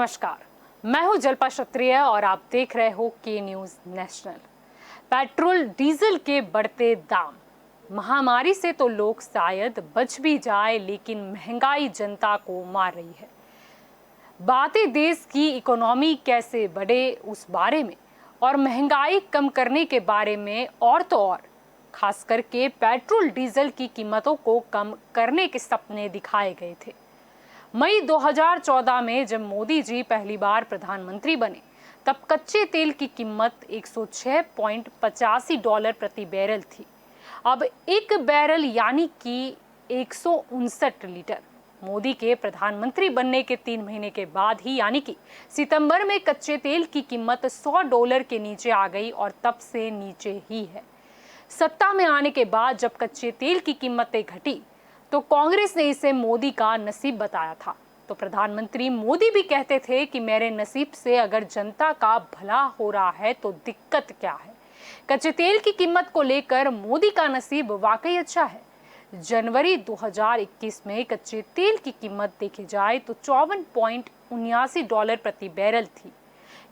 नमस्कार, मैं हूं जल्पा क्षत्रिय और आप देख रहे हो के न्यूज नेशनल। पेट्रोल डीजल के बढ़ते दाम, महामारी से तो लोग शायद बच भी जाए, लेकिन महंगाई जनता को मार रही है। बातें देश की इकोनॉमी कैसे बढ़े उस बारे में और महंगाई कम करने के बारे में, और तो और खास करके पेट्रोल डीजल की कीमतों को कम करने के सपने दिखाए गए थे। मई 2014 में जब मोदी जी पहली बार प्रधानमंत्री बने, तब कच्चे तेल की कीमत $106.85 प्रति बैरल थी। अब एक बैरल यानी कि 159 लीटर। मोदी के प्रधानमंत्री बनने के 3 महीने के बाद ही यानी कि सितंबर में कच्चे तेल की कीमत $100 के नीचे आ गई और तब से नीचे ही है। सत्ता में आने के बाद जब कच्चे तेल की कीमतें घटी तो कांग्रेस ने इसे मोदी का नसीब बताया था। तो प्रधानमंत्री मोदी भी कहते थे कि मेरे नसीब से अगर जनता का भला हो रहा है तो दिक्कत क्या है। कच्चे तेल की कीमत को लेकर मोदी का नसीब वाकई अच्छा है। जनवरी 2021 में कच्चे तेल की कीमत देखी जाए तो $54.79 प्रति बैरल थी,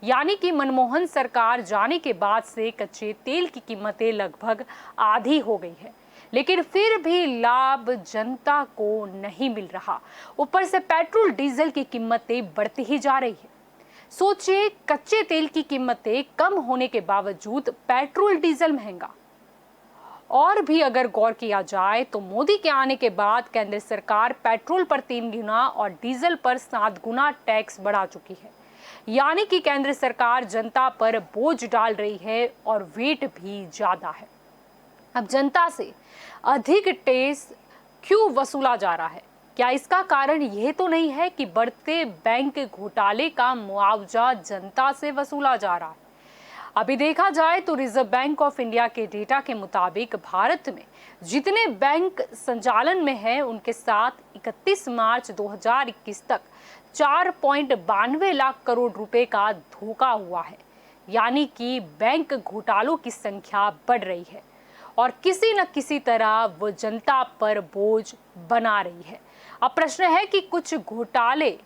यानी कि मनमोहन सरकार जाने के बाद से कच्चे तेल की कीमतें लगभग आधी हो गई है। लेकिन फिर भी लाभ जनता को नहीं मिल रहा। ऊपर से पेट्रोल डीजल की कीमतें बढ़ती ही जा रही है। सोचिए, कच्चे तेल की कीमतें कम होने के बावजूद पेट्रोल डीजल महंगा। और भी अगर गौर किया जाए तो मोदी के आने के बाद केंद्र सरकार पेट्रोल पर 3 गुना और डीजल पर 7 गुना टैक्स बढ़ा चुकी है, यानी कि केंद्र सरकार जनता पर बोझ डाल रही है और वेट भी ज्यादा है। अब जनता से अधिक टैक्स क्यों वसूला जा रहा है? क्या इसका कारण यह तो नहीं है कि बढ़ते बैंक घोटाले का मुआवजा जनता से वसूला जा रहा है? अभी देखा जाए तो रिजर्व बैंक ऑफ इंडिया के डेटा के मुताबिक भारत में जितने बैंक संचालन में हैं, उनके साथ 31 मार्च 2021 तक 4.92 लाख करोड़ रुपए का धोखा हुआ है, यानी कि बैंक घोटालों की संख्या बढ़ रही है और किसी न किसी तरह वो जनता पर बोझ बना रही है। अब प्रश्न है कि कुछ घोटाले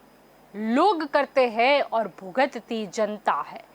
लोग करते हैं और भुगतती जनता है।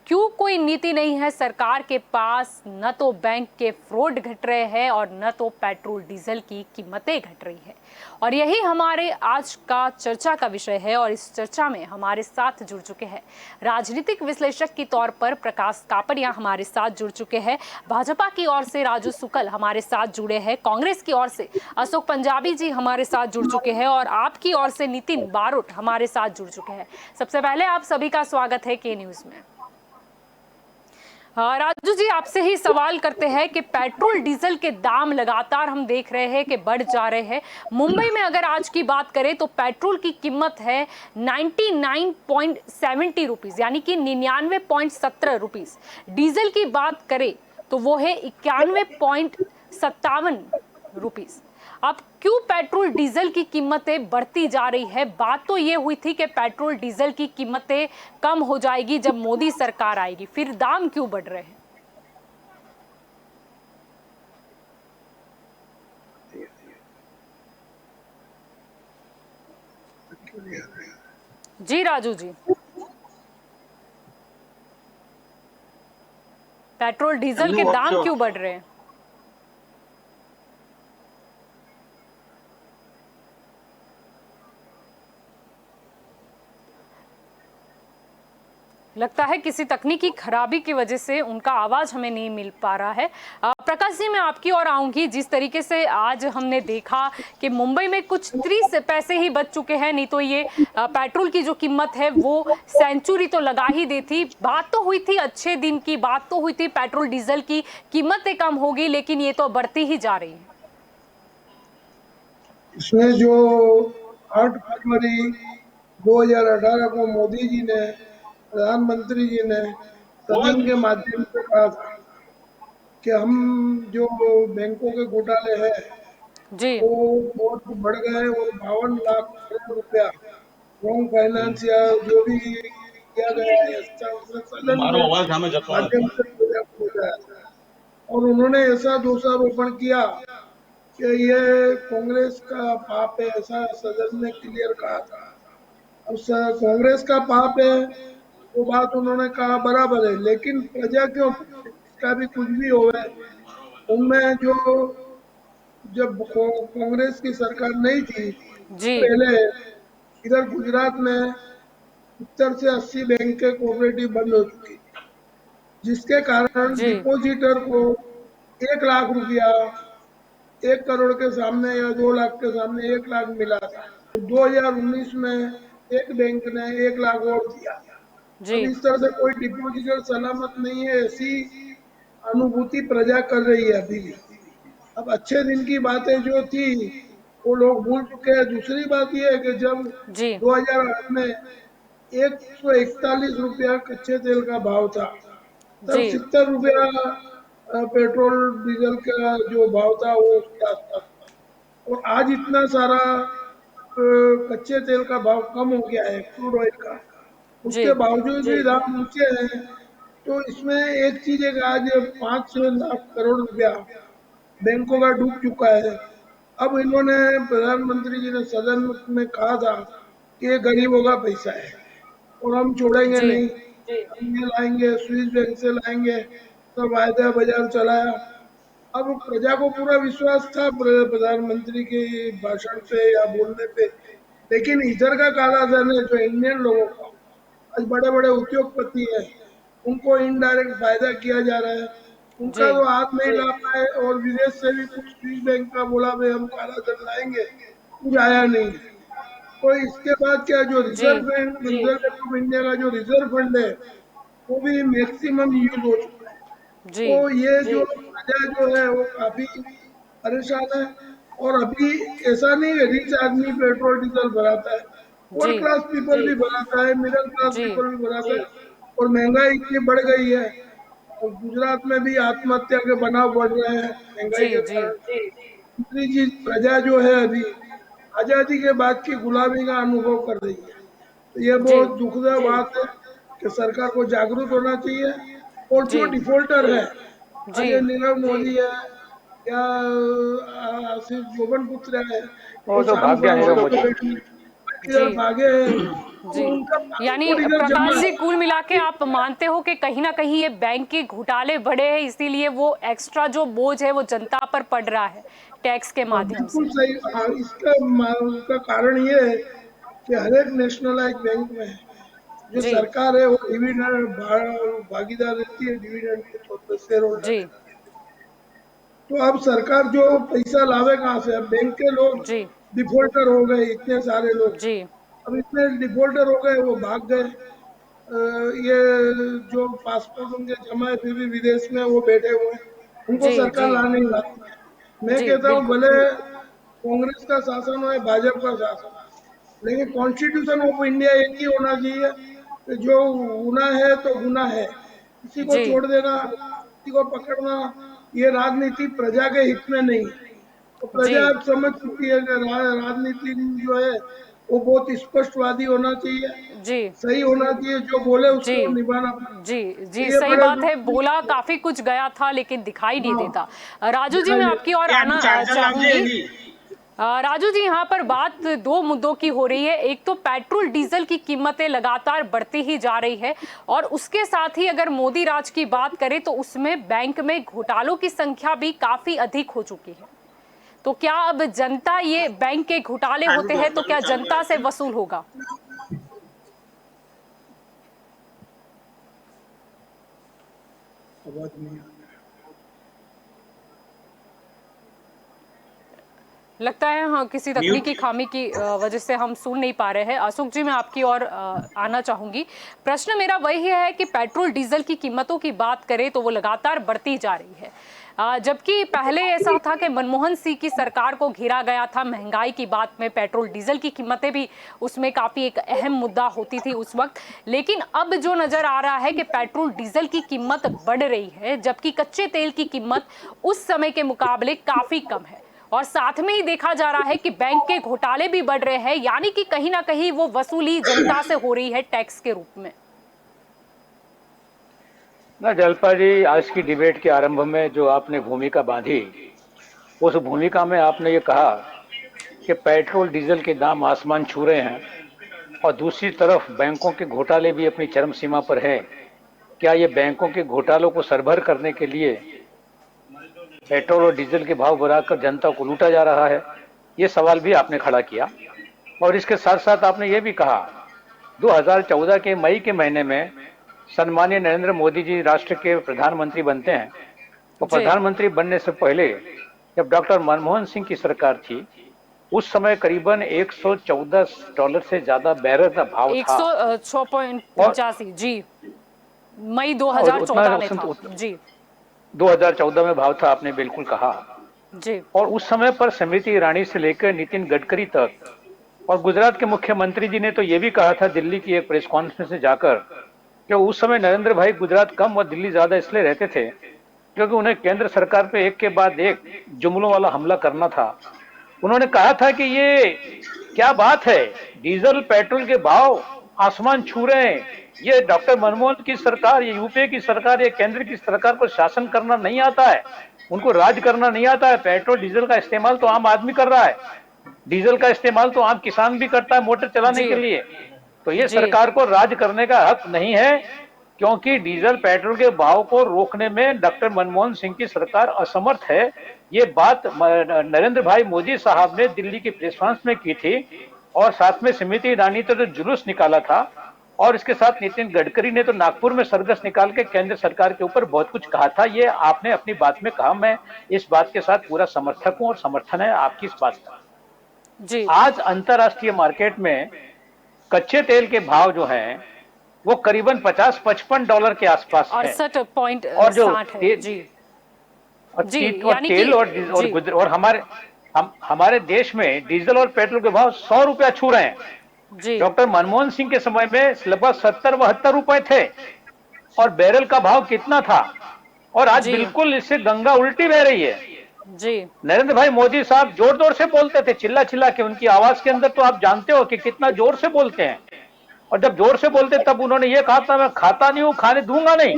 क्यों कोई नीति नहीं है सरकार के पास? न तो बैंक के फ्रॉड घट रहे हैं और न तो पेट्रोल डीजल की कीमतें घट रही है। और यही हमारे आज का चर्चा का विषय है। और इस चर्चा में हमारे साथ जुड़ चुके हैं राजनीतिक विश्लेषक के तौर पर प्रकाश कापड़िया हमारे साथ जुड़ चुके हैं, भाजपा की ओर से राजू शुक्ल हमारे साथ जुड़े हैं, कांग्रेस की ओर से अशोक पंजाबी जी हमारे साथ जुड़ चुके हैं और आपकी ओर से नितिन बारोट हमारे साथ जुड़ चुके हैं। सबसे पहले आप सभी का स्वागत है के न्यूज में। राजू जी, आपसे ही सवाल करते हैं कि पेट्रोल डीजल के दाम लगातार हम देख रहे हैं कि बढ़ जा रहे हैं। मुंबई में अगर आज की बात करें तो पेट्रोल की कीमत है 99.70 रुपीज, यानी कि 99.17 रुपीज। डीजल की बात करें तो वो है 91.57 रुपीज। अब क्यों पेट्रोल डीजल की कीमतें बढ़ती जा रही है? बात तो ये हुई थी कि पेट्रोल डीजल की कीमतें कम हो जाएगी जब मोदी सरकार आएगी, फिर दाम क्यों बढ़ रहे हैं? जी राजू जी, पेट्रोल डीजल के दाम क्यों बढ़ रहे हैं? लगता है किसी तकनीकी खराबी की वजह से उनका आवाज हमें नहीं मिल पा रहा है। प्रकाश जी, मैं आपकी ओर आऊंगी। जिस तरीके से आज हमने देखा कि मुंबई में कुछ 30 पैसे ही बच चुके हैं, नहीं तो ये पेट्रोल की जो कीमत है वो सेंचुरी तो लगा ही देती। बात तो हुई थी, अच्छे दिन की बात तो हुई थी, पेट्रोल डीजल की कीमतें कम होगी, लेकिन ये तो बढ़ती ही जा रही है। इसमें जो 8 फरवरी 2018 को मोदी जी ने, प्रधानमंत्री जी ने सदन के माध्यम से कहा था कि हम जो बैंकों के घोटाले हैं जी, वो बहुत बढ़ गए और 52 लाख करोड़ रुपया रॉन्ग फाइनेंस या जो भी किया गया है ऐसा उसने सदन में माध्यम से बताया और उन्होंने ऐसा दोषारोपण किया कि ये कांग्रेस का पाप है, ऐसा सदन ने क्लियर कहा था। अब कांग्रेस का पाप है, वो बात उन्होंने कहा बराबर है, लेकिन प्रजा क्यों भुगते? इसका भी कुछ भी होवे। उनमें जो जब कांग्रेस की सरकार नहीं थी, जी पहले इधर गुजरात में 70 से 80 बैंकें कोऑपरेटिव बंद हो चुकी, जिसके कारण जी डिपॉजिटर को 1 लाख रुपया 1 करोड़ के सामने या 2 लाख के सामने 1 लाख मिला था। तो 2019 में एक बैंक ने 1 लाख और दिया। जी अब इस तरह से कोई डिपॉजिटर सलामत नहीं है, ऐसी अनुभूति प्रजा कर रही है अभी भी। अब अच्छे दिन की बातें जो थी वो लोग भूल चुके हैं। दूसरी बात यह है कि जब जी 2008 में 141 रुपया कच्चे तेल का भाव था, तब जी 70 रुपया पेट्रोल डीजल का जो भाव था वो उसके आसपास था। और आज इतना सारा कच्चे तेल का भाव कम हो गया है, क्रूड ऑयल का, जी उसके बावजूद भी दाम ऊंचे हैं। तो इसमें एक चीज है कि आज 5 से 6 लाख करोड़ रुपया बैंकों का डूब चुका है। अब इन्होंने, प्रधानमंत्री जी ने सदन में कहा था कि ये गरीबों का पैसा है और हम छोड़ेंगे जी नहीं, हम ये लाएंगे, स्विस बैंक से लाएंगे, सब वायदा बाजार चलाया। अब प्रजा को पूरा विश्वास था प्रधानमंत्री के भाषण पे या बोलने पे, लेकिन इधर का काला धन है जो इंडियन लोगों का, आज बड़े बड़े उद्योगपति हैं, उनको इनडायरेक्ट फायदा किया जा रहा है। जी उनका तो हाथ नहीं ला पाए और विदेश से भी कुछ स्विस बैंक का बोला भाई हम काला धन लाएंगे, कुछ आया नहीं। तो इसके बाद क्या, जो जी reserve bank, reserve bank of India का जो रिजर्व फंड है वो भी मैक्सिमम यूज हो चुका है। जी तो ये जो प्रजा जो है वो काफी परेशान है। और अभी ऐसा नहीं है रिच आदमी पेट्रोल डीजल भराता है, जी वर्क क्लास पीपल भी भराता है, मिडिल क्लास जी पीपल भी भराता है। और महंगाई इतनी बढ़ गई है, और गुजरात में भी आत्महत्या के बनाव बढ़ रहे हैं महंगाई जी के जी कारण। दूसरी चीज, प्रजा जो है अभी आजादी के बाद की गुलामी का अनुभव कर रही है। तो ये जी बहुत दुखद बात है कि सरकार को जागरूक होना चाहिए। और जो जी डिफॉल्टर है, जी आज ये नीरव मोदी है या आसिफ जोबन पुत्र है, वो वो तो शाम भाग गया नीरव मोदी। इधर जी भागे हैं, जी तो उनका यानी पासपोर्ट इधर प्रकाश जमा जी, है। कुल मिला के आप मानते हो कि कहीं ना कहीं ये बैंक के घोटाले बढ़े हैं, इसीलिए वो एक्स्ट्रा जो बोझ है वो जनता पर पड़ रहा है टैक्स के हाँ माध्यम बिल्कुल से। सही। हाँ, उसका कारण ये है कि हर एक नेशनलाइज बैंक में जो जी सरकार है वो डिविडेंड भागीदार रहती है, डिविडेंड के तौर पर शेयर होल्डर जी है। तो अब सरकार जो पैसा लावे कहाँ से? अब बैंक के लोग जी डिफॉल्टर हो गए, इतने सारे लोग, जी अब इतने डिफॉल्टर हो गए वो भाग गए। ये जो पासपोर्ट उनके जमा है फिर भी विदेश में वो बैठे हुए हैं, उनको जी सरकार जी ला नहीं लाती है। मैं जी कहता हूँ बिल्कुल। भले कांग्रेस का शासन हो या भाजपा का शासन, लेकिन कॉन्स्टिट्यूशन ऑफ इंडिया एक ही होना चाहिए कि जो गुना है तो गुना है, किसी को जी छोड़ देना, किसी को पकड़ना, ये राजनीति प्रजा के हित में नहीं है। तो जी प्रजा अब समझ चुकी है कि राजनीति जो है वो बहुत स्पष्टवादी होना चाहिए, जी सही होना चाहिए, जो बोले जी उसको निभाना पड़ेगा। जी जी तो ये सही बड़े बात दुख है, की बोला बात काफी कुछ गया था लेकिन दिखाई नहीं है। देता। हाँ, राजू जी, दिखाई मैं दे आपकी ओर ये आना चार्जर लाओगे चाहूंगी। यही। राजू जी, यहाँ पर बात दो मुद्दों की हो रही है। एक तो पेट्रोल डीजल की कीमतें लगातार बढ़ती ही जा रही है, और उसके साथ ही अगर मोदी राज की बात करें तो उसमें बैंक में घोटालों की संख्या भी काफी अधिक हो चुकी है। तो क्या अब जनता, ये बैंक के घोटाले होते हैं तो क्या जनता से वसूल होगा? आवाज नहीं आ रही। लगता है हाँ, किसी म्यूट। तकनीकी खामी की वजह से हम सुन नहीं पा रहे हैं। अशोक जी, मैं आपकी ओर आना चाहूंगी। प्रश्न मेरा वही है कि पेट्रोल डीजल की कीमतों की बात करें तो वो लगातार बढ़ती जा रही है, जबकि पहले ऐसा था कि मनमोहन सिंह की सरकार को घेरा गया था महंगाई की बात में, पेट्रोल डीजल की कीमतें भी उसमें काफी एक अहम मुद्दा होती थी उस वक्त। लेकिन अब जो नजर आ रहा है कि पेट्रोल डीजल की कीमत बढ़ रही है, जबकि कच्चे तेल की कीमत उस समय के मुकाबले काफी कम है, और साथ में ही देखा जा रहा है कि बैंक के घोटाले भी बढ़ रहे हैं, यानी कि कहीं ना कहीं वो वसूली जनता से हो रही है टैक्स के रूप में। ना जलपा जी, आज की डिबेट के आरंभ में जो आपने भूमिका बांधी, उस भूमिका में आपने ये कहा कि पेट्रोल डीजल के दाम आसमान छू रहे हैं और दूसरी तरफ बैंकों के घोटाले भी अपनी चरम सीमा पर हैं। क्या ये बैंकों के घोटालों को सरभर करने के लिए पेट्रोल और डीजल के भाव बढ़ाकर जनता को लूटा जा रहा है? ये सवाल भी आपने खड़ा किया। और इसके साथ साथ आपने ये भी कहा 2014 के मई के महीने में सम्मानीय नरेंद्र मोदी जी राष्ट्र के प्रधानमंत्री बनते हैं। और प्रधानमंत्री बनने से पहले जब डॉक्टर मनमोहन सिंह की सरकार थी, उस समय करीबन $114 से ज्यादा बैरल का भाव था। 106.85 जी, मई 2014 में था जी। 2014 में भाव था, आपने बिल्कुल कहा जी। और उस समय पर स्मृति ईरानी से लेकर नितिन गडकरी तक और गुजरात के मुख्यमंत्री जी ने तो ये भी कहा था दिल्ली की एक प्रेस कॉन्फ्रेंस में जाकर कि उस समय नरेंद्र भाई गुजरात कम और दिल्ली ज्यादा इसलिए रहते थे क्योंकि उन्हें केंद्र सरकार पे एक के बाद एक जुमलों वाला हमला करना था। उन्होंने कहा था कि ये क्या बात है, डीजल पेट्रोल के भाव आसमान छू रहे हैं, ये डॉक्टर मनमोहन की सरकार, ये यूपीए की सरकार, ये केंद्र की सरकार को शासन करना नहीं आता है, उनको राज करना नहीं आता है। पेट्रोल डीजल का इस्तेमाल तो आम आदमी कर रहा है, डीजल का इस्तेमाल तो आम किसान भी करता है मोटर चलाने के लिए। तो ये सरकार को राज करने का हक नहीं है क्योंकि डीजल पेट्रोल के भाव को रोकने में डॉक्टर मनमोहन सिंह की सरकार असमर्थ है। ये बात नरेंद्र भाई मोदी साहब ने दिल्ली की प्रेस कॉन्फ्रेंस में की थी और साथ में स्मृति ईरानी तो जो जुलूस निकाला था और इसके साथ नितिन गडकरी ने तो नागपुर में सरघस निकाल के केंद्र सरकार के ऊपर बहुत कुछ कहा था। ये आपने अपनी बात में कहा, मैं इस बात के साथ पूरा समर्थक हूं और समर्थन है आपकी इस बात का जी। आज अंतरराष्ट्रीय मार्केट में कच्चे तेल के भाव जो हैं वो करीबन $50-55 के आसपास है। 68.60 और जो जी जी, और तेल और हमारे देश में डीजल और पेट्रोल के भाव ₹100 छू रहे हैं जी। डॉक्टर मनमोहन सिंह के समय में लगभग 70-72 रुपए थे और बैरल का भाव कितना था और आज बिल्कुल इससे गंगा उल्टी बह रही है जी। नरेंद्र भाई मोदी साहब जोर जोर से बोलते थे, चिल्ला चिल्ला के, उनकी आवाज के अंदर तो आप जानते हो कि कितना जोर से बोलते हैं। और जब जोर से बोलते तब उन्होंने ये कहा था मैं खाता नहीं हूं, खाने दूंगा नहीं।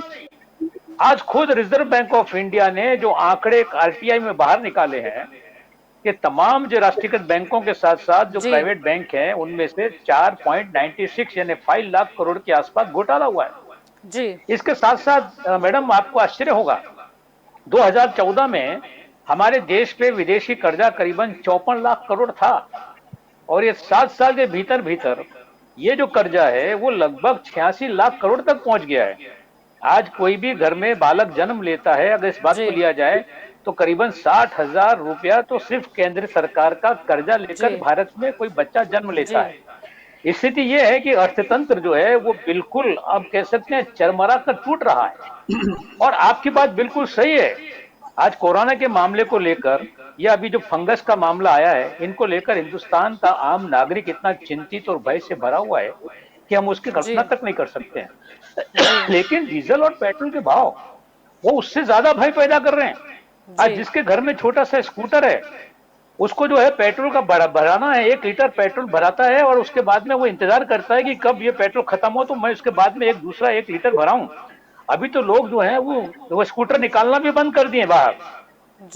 आज खुद रिजर्व बैंक ऑफ इंडिया ने जो आंकड़े आरटीआई में बाहर निकाले हैं कि तमाम जो राष्ट्रीयकृत बैंकों के साथ साथ जो प्राइवेट बैंक हैं उनमें से 4.96 यानी 5 लाख करोड़ के आसपास घोटाला हुआ है जी। इसके साथ साथ मैडम आपको आश्चर्य होगा 2014 में हमारे देश पे विदेशी कर्जा करीबन 54 लाख करोड़ था और ये 7 साल के भीतर भीतर ये जो कर्जा है वो लगभग 86 लाख करोड़ तक पहुंच गया है। आज कोई भी घर में बालक जन्म लेता है, अगर इस बात को लिया जाए तो करीबन 60,000 रुपया तो सिर्फ केंद्र सरकार का कर्जा लेकर भारत में कोई बच्चा जन्म लेता है। स्थिति ये है कि अर्थतंत्र जो है वो बिल्कुल अब कह सकते हैं चरमरा कर टूट रहा है। और आपकी बात बिल्कुल सही है, आज कोरोना के मामले को लेकर या अभी जो फंगस का मामला आया है, इनको लेकर हिंदुस्तान का आम नागरिक इतना चिंतित और भय से भरा हुआ है कि हम उसकी कल्पना तक नहीं कर सकते हैं। लेकिन डीजल और पेट्रोल के भाव वो उससे ज्यादा भय पैदा कर रहे हैं। आज जिसके घर में छोटा सा स्कूटर है उसको जो है पेट्रोल का भराना है, 1 लीटर पेट्रोल भराता है और उसके बाद में वो इंतजार करता है कि कब ये पेट्रोल खत्म हो तो मैं उसके बाद में दूसरा 1 लीटर भराऊं। अभी तो लोग जो है वो स्कूटर निकालना भी बंद कर दिए बाहर।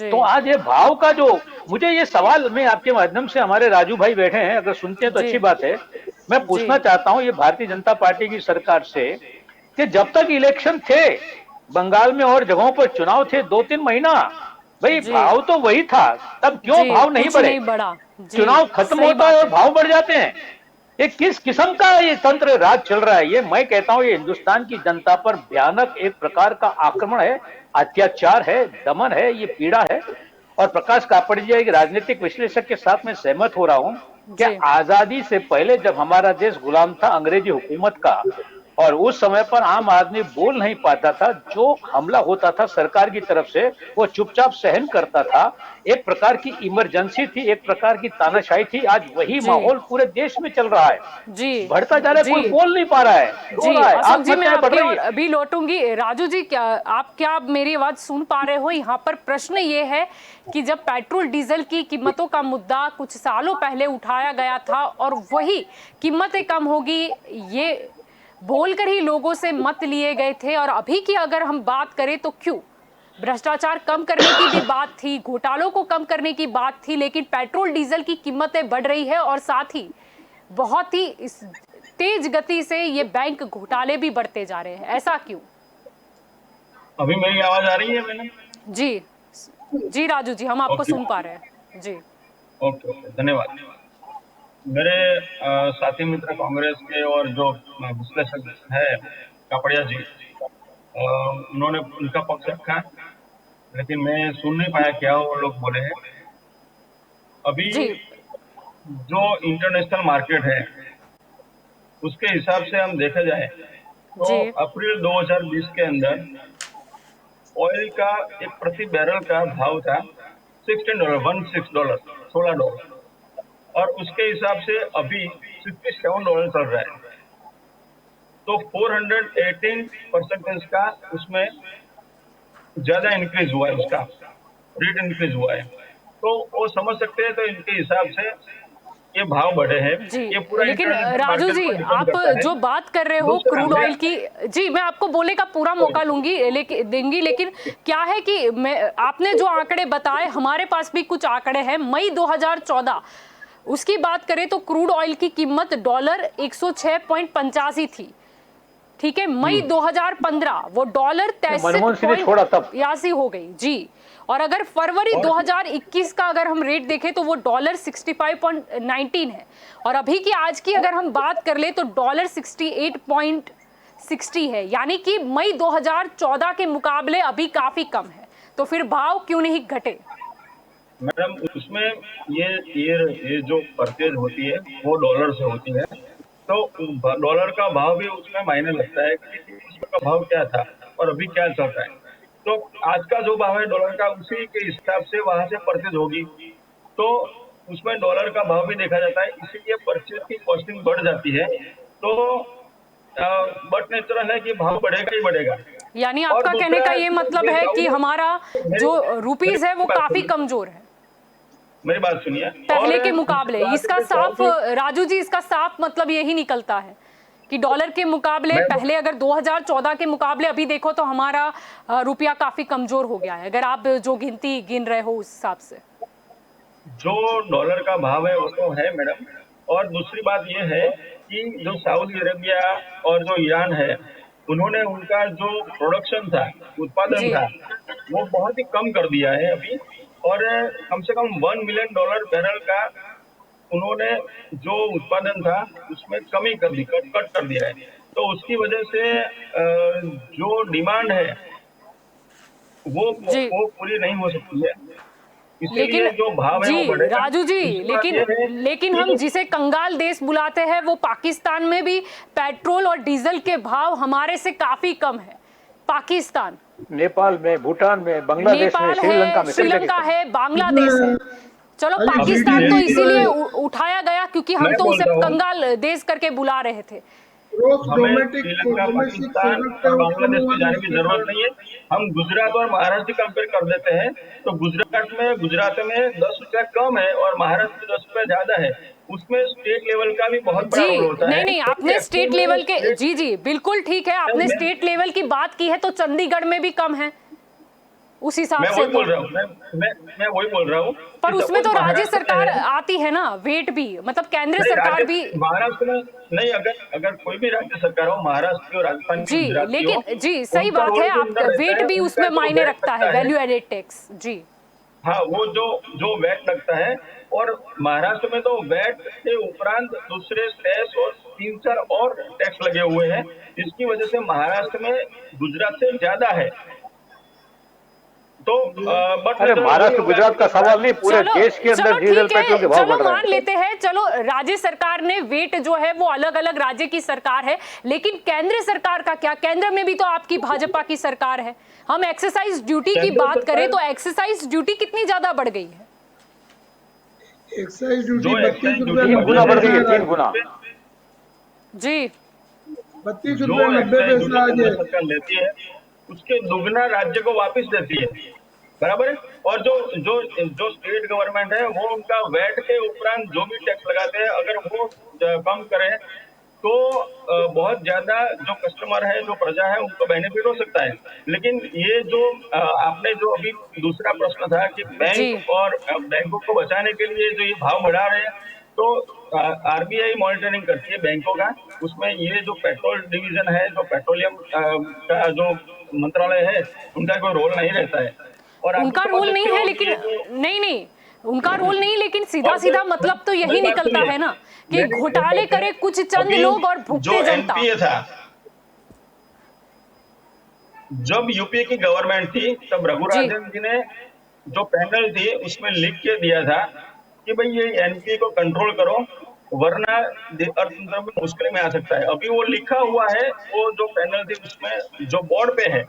तो आज ये भाव का जो मुझे ये सवाल मैं आपके माध्यम से, हमारे राजू भाई बैठे हैं, अगर सुनते हैं तो अच्छी बात है, मैं पूछना चाहता हूं ये भारतीय जनता पार्टी की सरकार से कि जब तक इलेक्शन थे बंगाल में और जगहों पर चुनाव थे 2-3 महीना, भाई भाव तो वही था, तब क्यों भाव नहीं बढ़े? चुनाव खत्म होता है और भाव बढ़ जाते हैं। ये किस किस्म का ये तंत्र राज चल रहा है? ये मैं कहता हूं ये हिंदुस्तान की जनता पर भयानक एक प्रकार का आक्रमण है, अत्याचार है, दमन है, ये पीड़ा है। और प्रकाश कापड़ जी एक राजनीतिक विश्लेषक के साथ मैं सहमत हो रहा हूं कि आजादी से पहले जब हमारा देश गुलाम था अंग्रेजी हुकूमत का और उस समय पर आम आदमी बोल नहीं पाता था, जो हमला होता था सरकार की तरफ से वो चुपचाप सहन करता था। एक प्रकार की इमरजेंसी थी, एक प्रकार की तानाशाही थी। आज वही माहौल पूरे देश में चल रहा है जी, बढ़ता जा रहा है, कोई बोल नहीं पा रहा है जी। अशोक जी मैं आपकी ओर अभी लौटूंगी। राजू जी क्या मेरी आवाज सुन पा रहे हो? यहाँ पर प्रश्न ये है कि जब पेट्रोल डीजल की कीमतों का मुद्दा कुछ सालों पहले उठाया गया था और वही कीमतें कम होगी ये बोलकर ही लोगों से मत लिए गए थे, और अभी की अगर हम बात करें तो क्यों भ्रष्टाचार कम करने की भी बात थी, घोटालों को कम करने की बात थी, लेकिन पेट्रोल डीजल की कीमतें बढ़ रही है और साथ ही बहुत ही तेज गति से ये बैंक घोटाले भी बढ़ते जा रहे हैं, ऐसा क्यों? अभी मेरी आवाज आ रही है मैंने? जी जी राजू जी, हम आपको ओके। सुन पा रहे हैं जी। ओके ओके, धन्यवाद। मेरे साथी मित्र कांग्रेस के और जो विश्लेषक है कापड़िया जी, उन्होंने उनका पक्ष रखा, लेकिन मैं सुन नहीं पाया क्या वो लोग बोले हैं। अभी जी जो इंटरनेशनल मार्केट है उसके हिसाब से हम देखा जाए तो जी अप्रैल 2020 के अंदर ऑयल का एक प्रति बैरल का भाव था $16, $16, और उसके हिसाब से अभी $67 चल रहा है। तो 418% का उसमें ज्यादा इंक्रीज हुआ है, उसका रेट इंक्रीज हुआ है। तो वो समझ सकते हैं, तो इनके हिसाब से ये भाव बढ़े हैं। जी, ये पूरा लेकिन इंटरनेशनल राजू मार्केट जी, पर डिपेंड आप करता है। जो बात कर रहे हो दूसरा, क्रूड ऑयल की, जी मैं आपको बोलने का पूरा मौका लूंगी लेकिन क्या है कि मैं आपने जो आंकड़े बताए, हमारे पास भी कुछ आंकड़े हैं। मई 2014 उसकी बात करें तो क्रूड ऑयल की कीमत डॉलर 106.85 थी, ठीक है। मई 2015 वो डॉलर मनमोहन सिंह ने छोड़ा तब 83 हो गई जी। और अगर फरवरी 2021 का अगर हम रेट देखें तो वो डॉलर 65.19 है। और अभी की आज की अगर हम बात कर ले तो डॉलर 68.60 है, यानी कि मई 2014 के मुकाबले अभी काफी कम है। तो फिर भाव क्यों नहीं घटे? मैडम, उसमें ये जो परचेज होती है वो डॉलर से होती है, तो डॉलर का भाव भी उसमें मायने लगता है कि उसका भाव क्या था और अभी क्या चल रहा है। तो आज का जो भाव है डॉलर का, उसी के हिसाब से वहां से परचेज होगी, तो उसमें डॉलर का भाव भी देखा जाता है, इसीलिए परचेज की कॉस्टिंग बढ़ जाती है। तो बट नेचुरल है कि भाव बढ़ेगा ही बढ़ेगा। यानी आपका कहने का ये मतलब है कि हमारा जो रुपीस है वो काफी कमजोर है मेरी बात सुनिए, पहले के मुकाबले। इसका साफ राजू जी, इसका साफ मतलब यही निकलता है कि डॉलर के मुकाबले पहले अगर 2014 के मुकाबले अभी देखो तो हमारा रुपया काफी कमजोर हो गया है, अगर आप जो गिनती गिन रहे हो उस हिसाब से। जो डॉलर का भाव है वो तो है मैडम। और दूसरी बात ये है कि जो सऊदी अरेबिया और जो ईरान है, उन्होंने उनका जो प्रोडक्शन था, उत्पादन जी। था, वो बहुत ही कम कर दिया है अभी। और कम से कम $1 मिलियन बैरल का उन्होंने जो उत्पादन था उसमें कमी कर दी, कट कर दिया है। तो उसकी वजह से जो डिमांड है वो जी। पूरी नहीं हो सकती है, इसीलिए लेकिन जो भाव है वो जी बढ़ेगा। राजू जी, दूसरी बात ये है लेकिन कि हम जिसे कंगाल देश बुलाते हैं वो पाकिस्तान में भी पेट्रोल और डीजल के भाव हमारे से काफी कम है। पाकिस्तान, नेपाल में, भूटान में, बांग्लादेश में, नेपाल श्रीलंका है, में, श्रीलंका है, बांग्लादेश है। चलो अभी पाकिस्तान तो धीरे-धीरे इसीलिए उठाया गया क्योंकि हम मैं तो उसे बोलता हूँ, कंगाल देश करके बुला रहे थे। ग्रोथ हमें domestic Sri Lanka, domestic Pakistan product और है वो कम बांग्लादेश हुआ में तो जाने की उसके जरूरत कारण। नहीं है। हम गुजरात और महाराष्ट्र की कंपेयर कर देते हैं, तो गुजरात में ₹10 कम है और महाराष्ट्र में ₹10 ज्यादा है। उसमें स्टेट लेवल का भी बहुत बड़ा जी रोल होता है। नहीं, आपने स्टेट लेवल के, जी जी बिल्कुल ठीक है, आपने मैं- स्टेट लेवल की बात की है तो चंडीगढ़ में भी कम है उस हिसाब मैं से वही तो। बोल रहा हूँ, मैं वही बोल रहा हूँ। पर कि उसमें तो suppose राज्य महाराष्ट्र में सरकार है, आती है ना, वेट भी, मतलब केंद्र नहीं, सरकार भी। महाराष्ट्र में नहीं, अगर कोई भी राज्य सरकार हो, महाराष्ट्र की हो, राजस्थान की, जी गुजरात की हो, लेकिन जी सही उनका बात रोल है, भी आप अंदर रहता वेट है, भी उनका उसमें जो मायने VAT रखता है, लगता है, वैल्यू एडेड टैक्स। जी हाँ, वो जो वैट लगता है। और महाराष्ट्र में तो वैट के उपरांत दूसरे सेस और 3-4 और टैक्स लगे हुए हैं। इसकी वजह से महाराष्ट्र में गुजरात से ज्यादा है। तो बट अरे महाराष्ट्र गुजरात का सवाल नहीं, पूरे चलो देश के अंदर चलो डीजल ठीक पेट्रोल के है, भाव चलो बढ़ रहे मान हैं। लेते हैं, चलो राज्य सरकार ने वेट जो है वो अलग अलग राज्य की सरकार है, लेकिन केंद्र सरकार का क्या? केंद्र में भी तो आपकी भाजपा की सरकार है। हम एक्सरसाइज ड्यूटी की केंद्र बात करें तो सरकार- एक्सरसाइज ड्यूटी कितनी ज्यादा बढ़ गई है? एक्साइज ड्यूटी जो 32 एक्साइज रुपए ड्यूटी 3 गुना बढ़ गई है, 3 90 गुना। जी 32 जो रुपए 90 एक्साइज पैसा आज ड्यूटी है। केंद्र सरकार लेती है, उसके दुगना राज्य को वापस देती है, बराबर है। और जो जो जो स्टेट गवर्नमेंट है, वो उनका वैट के उपरांत जो भी टैक्स लगाते हैं, अगर वो कम करें तो बहुत ज्यादा जो कस्टमर है, जो प्रजा है, उनको बेनिफिट हो सकता है। लेकिन ये जो आपने जो अभी दूसरा प्रश्न था कि जी बैंक और बैंकों को बचाने के लिए जो ये भाव बढ़ा रहे हैं, तो आरबीआई मॉनिटरिंग करती है बैंकों का। उसमें ये जो पेट्रोल डिवीजन है, जो पेट्रोलियम का जो मंत्रालय है, उनका कोई रोल नहीं रहता है। और आप उनका समझ रोल नहीं सकते है, हो कि लेकिन ये जो नहीं नहीं, उनका रोल नहीं, लेकिन सीधा और सीधा मतलब तो यही मेरी बात निकलता सुनिए, है ना कि मेरी घोटाले बात है, करे कुछ चंद अभी लोग और जो भुगते जनता। एनपीए था, जब यूपीए की गवर्नमेंट थी, तब जी रघुराजन जी ने जो पैनल थी उसमें लिख के दिया था कि भाई ये एनपीए को कंट्रोल करो, वरना अर्थतंत्र में मुश्किल में आ सकता है। अभी वो लिखा हुआ है, वो जो पैनल थी उसमें जो बोर्ड पे है।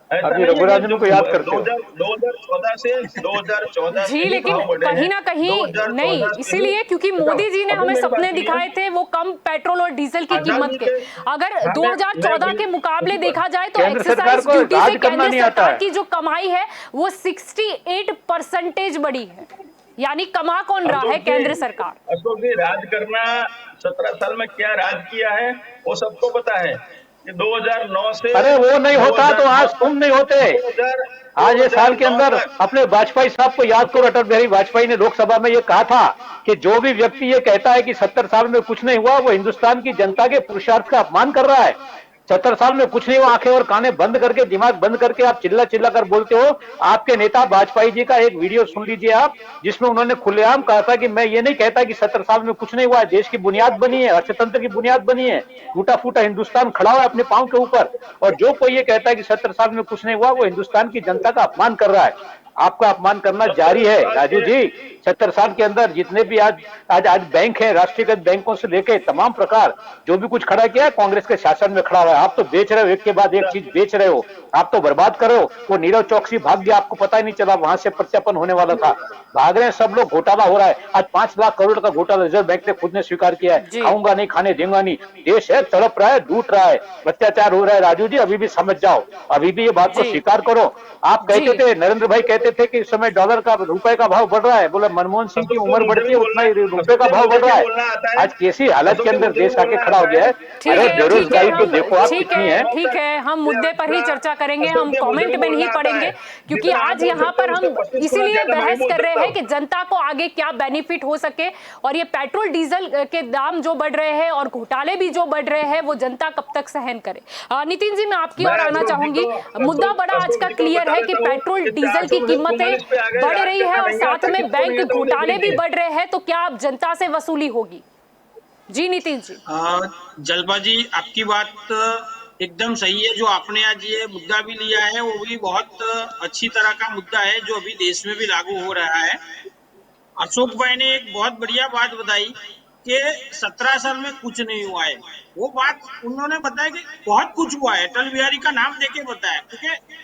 ऐसा अभी नहीं है कि रघुराजन को याद करते हो। 2014 से 2014 से जी, ही लेकिन भाव बढ़े कहीं हैं। ना कहीं नहीं, 2014 से ही, इसीलिए क्योंकि अच्छा, मोदी जी ने अभी हमें मेरी बात सपने सुनिए। दिखाए थे वो कम पेट्रोल और डीजल की कीमत आजादी के। के, अगर हाँ, मैं 2014 के मुकाबले देखा जाए तो केंद्र सरकार एक्साइज को ड्यूटी से राज करना केंद्र नहीं आता सरकार है। की जो कमाई है वो 68% बढ़ी है। यानी कमा कौन रहा है? अशोक जी, केंद्र सरकार। अशोक जी, राज करना 17 साल में क्या राज किया है वो सबको पता है कि 2009 से अरे वो नहीं होता तो आज 2009 तुम तक, नहीं होते। 2000 आज ये साल के 2009 अंदर तक अपने वाजपेयी साहब को याद करो। अटल बिहारी वाजपेयी ने लोकसभा में ये कहा था कि जो भी व्यक्ति ये कहता है कि 70 साल में कुछ नहीं हुआ, वो हिंदुस्तान की जनता के पुरुषार्थ का अपमान कर रहा है। 70 साल में कुछ नहीं हुआ, आंखें और कानें बंद करके, दिमाग बंद करके आप चिल्ला चिल्ला कर बोलते हो। आपके नेता वाजपेयी जी का एक वीडियो सुन लीजिए आप, जिसमें उन्होंने खुलेआम कहा था कि मैं ये नहीं कहता कि 70 साल में कुछ नहीं हुआ है, देश की बुनियाद बनी है, अर्थतंत्र की बुनियाद बनी है, टूटा फूटा हिंदुस्तान खड़ा हुआ है अपने पांव के ऊपर। और जो कोई ये कहता है कि 70 साल में कुछ नहीं हुआ, वो हिंदुस्तान की जनता का अपमान कर रहा है। आपका अपमान करना जारी 70 है साल राजू के, जी। 70 साल के अंदर जितने भी आज आज आज बैंक है, राष्ट्रीयकृत बैंकों से लेके तमाम प्रकार जो भी कुछ खड़ा किया है, कांग्रेस के शासन में खड़ा हुआ है। आप तो बेच रहे हो, एक के बाद एक चीज बेच रहे हो। आप तो बर्बाद कर रहे हो। वो नीरव चौकसी भाग गया, आपको पता ही नहीं चला, वहां से प्रत्यापन होने वाला था। भाग रहे हैं सब लोग, घोटाला हो रहा है। आज 5 लाख करोड़ का घोटाला रिजर्व बैंक ने खुद ने स्वीकार किया है। जी खाऊंगा नहीं, खाने देंगे नहीं। देश है, तड़प रहा है, लूट रहा है, अत्याचार हो रहा है। राजू जी अभी भी समझ जाओ, अभी भी ये बात को जी स्वीकार करो। आप जी कहते थे, नरेंद्र भाई कहते थे कि इस समय डॉलर का, रुपए का भाव बढ़ रहा है। बोला मनमोहन सिंह की अशोक जी, उम्र मुझे बढ़ती भी है उतना बोलना, ही रुपए अशोक का जी, भाव मुझे बढ़ भी रहा है। बोलना आता है। आज कैसी हालत अशोक के जी, अंदर मुझे भी देश आके बोलना खड़ा हो आता गया है। है। ठीक अरे है, ठीक है, बेरोजगारी तो हम देखो आप ठीक कितनी है, है। ठीक है, हम मुद्दे पर ही चर्चा करेंगे, अशोक हम जी, मुझे कमेंट भी में नहीं बोलना आता है। पढ़ेंगे, क्योंकि जितना आप आज बोल यहाँ सकते पर हो उससे हम 25 गुना इसीलिए ज्यादा मैं बहस बोल कर रहे सकता हैं हूँ। कि जनता को आगे क्या बेनिफिट हो सके। और ये पेट्रोल डीजल के दाम जो बढ़ रहे हैं और घोटाले भी जो बढ़ रहे हैं, वो जनता कब तक सहन करे। नितिन जी, मैं आपकी मैं ओर आना चाहूंगी। मुद्दा बड़ा आज अशोक का जी को क्लियर बता है कि देता हूँ पेट्रोल कि डीजल की 444 पे आ कीमतें गए, बढ़ राज रही है करना और नहीं साथ आता, में किसको नहीं बैंक आता वो देख घोटाले भी लीजिए। बढ़ रहे हैं, तो क्या अब जनता से वसूली होगी? जी नितिन जी। जलपा जी, आपकी बात एकदम सही है। जो आपने आज ये मुद्दा भी लिया है वो भी बहुत अच्छी तरह का मुद्दा है, जो अभी देश में भी लागू हो रहा है। अशोक भाई ने एक बहुत बढ़िया बात बताई कि 17 साल में कुछ नहीं हुआ है। वो बात उन्होंने बताया कि बहुत कुछ हुआ है, अटल बिहारी का नाम लेके बताया, क्योंकि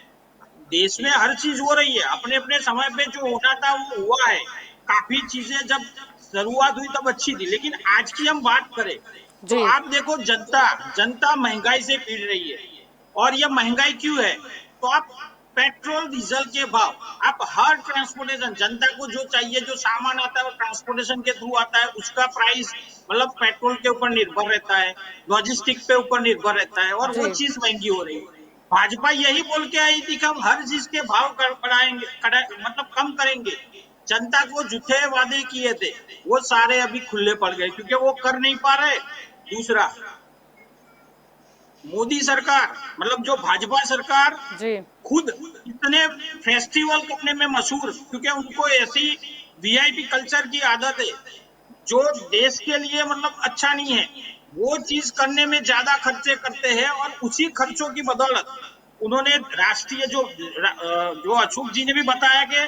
देश में हर चीज हो रही है। अपने अपने समय पे जो होना था वो हुआ है। काफी चीजें जब शुरुआत हुई तब अच्छी थी, लेकिन आज की हम बात करें तो जी आप देखो, जनता जनता महंगाई से पीड़ रही है। और ये महंगाई क्यों है? तो आप पेट्रोल डीजल के भाव, आप हर ट्रांसपोर्टेशन, जनता को जो चाहिए, जो सामान आता है वो ट्रांसपोर्टेशन के थ्रू आता है, उसका प्राइस मतलब पेट्रोल के ऊपर निर्भर रहता है, लॉजिस्टिक पे ऊपर निर्भर रहता है, और वो जी चीज महंगी हो रही है। भाजपा यही बोल के आई थी कि हम हर चीज के भाव बढ़ाएंगे, मतलब कम करेंगे। जनता को झूठे वादे किए थे, वो सारे अभी खुले पड़ गए, क्योंकि वो कर नहीं पा रहे। दूसरा, मोदी सरकार, मतलब जो भाजपा सरकार जी खुद इतने फेस्टिवल करने में मशहूर, क्योंकि उनको ऐसी वीआईपी कल्चर की आदत है जो देश के लिए मतलब अच्छा नहीं है। वो चीज करने में ज्यादा खर्चे करते हैं, और उसी खर्चों की बदौलत उन्होंने राष्ट्रीय जो अशोक जी ने भी बताया कि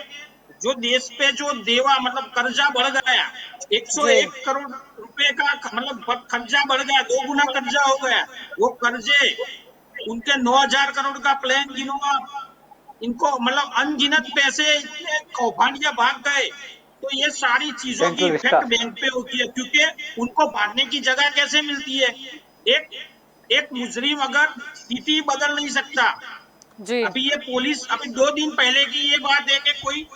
जो देश पे जो देवा मतलब कर्जा बढ़ गया, जी 101 करोड़ रुपए का मतलब कर्जा बढ़ गया, 2 गुना कर्जा हो गया। वो कर्जे, उनके 9,000 करोड़ का प्लान गिनो आप, इनको मतलब अनगिनत पैसे इतने कौभांडिया भाग गए। तो ये सारी चीजों की सेंट्रल इफेक्ट विस्तार। बैंक पे होती है, क्योंकि उनको भागने की जगह कैसे मिलती है? एक एक मुजरिम अगर स्थिति बदल नहीं सकता। जी अभी ये पुलिस, अभी 2 दिन पहले की ये बात है कि कोई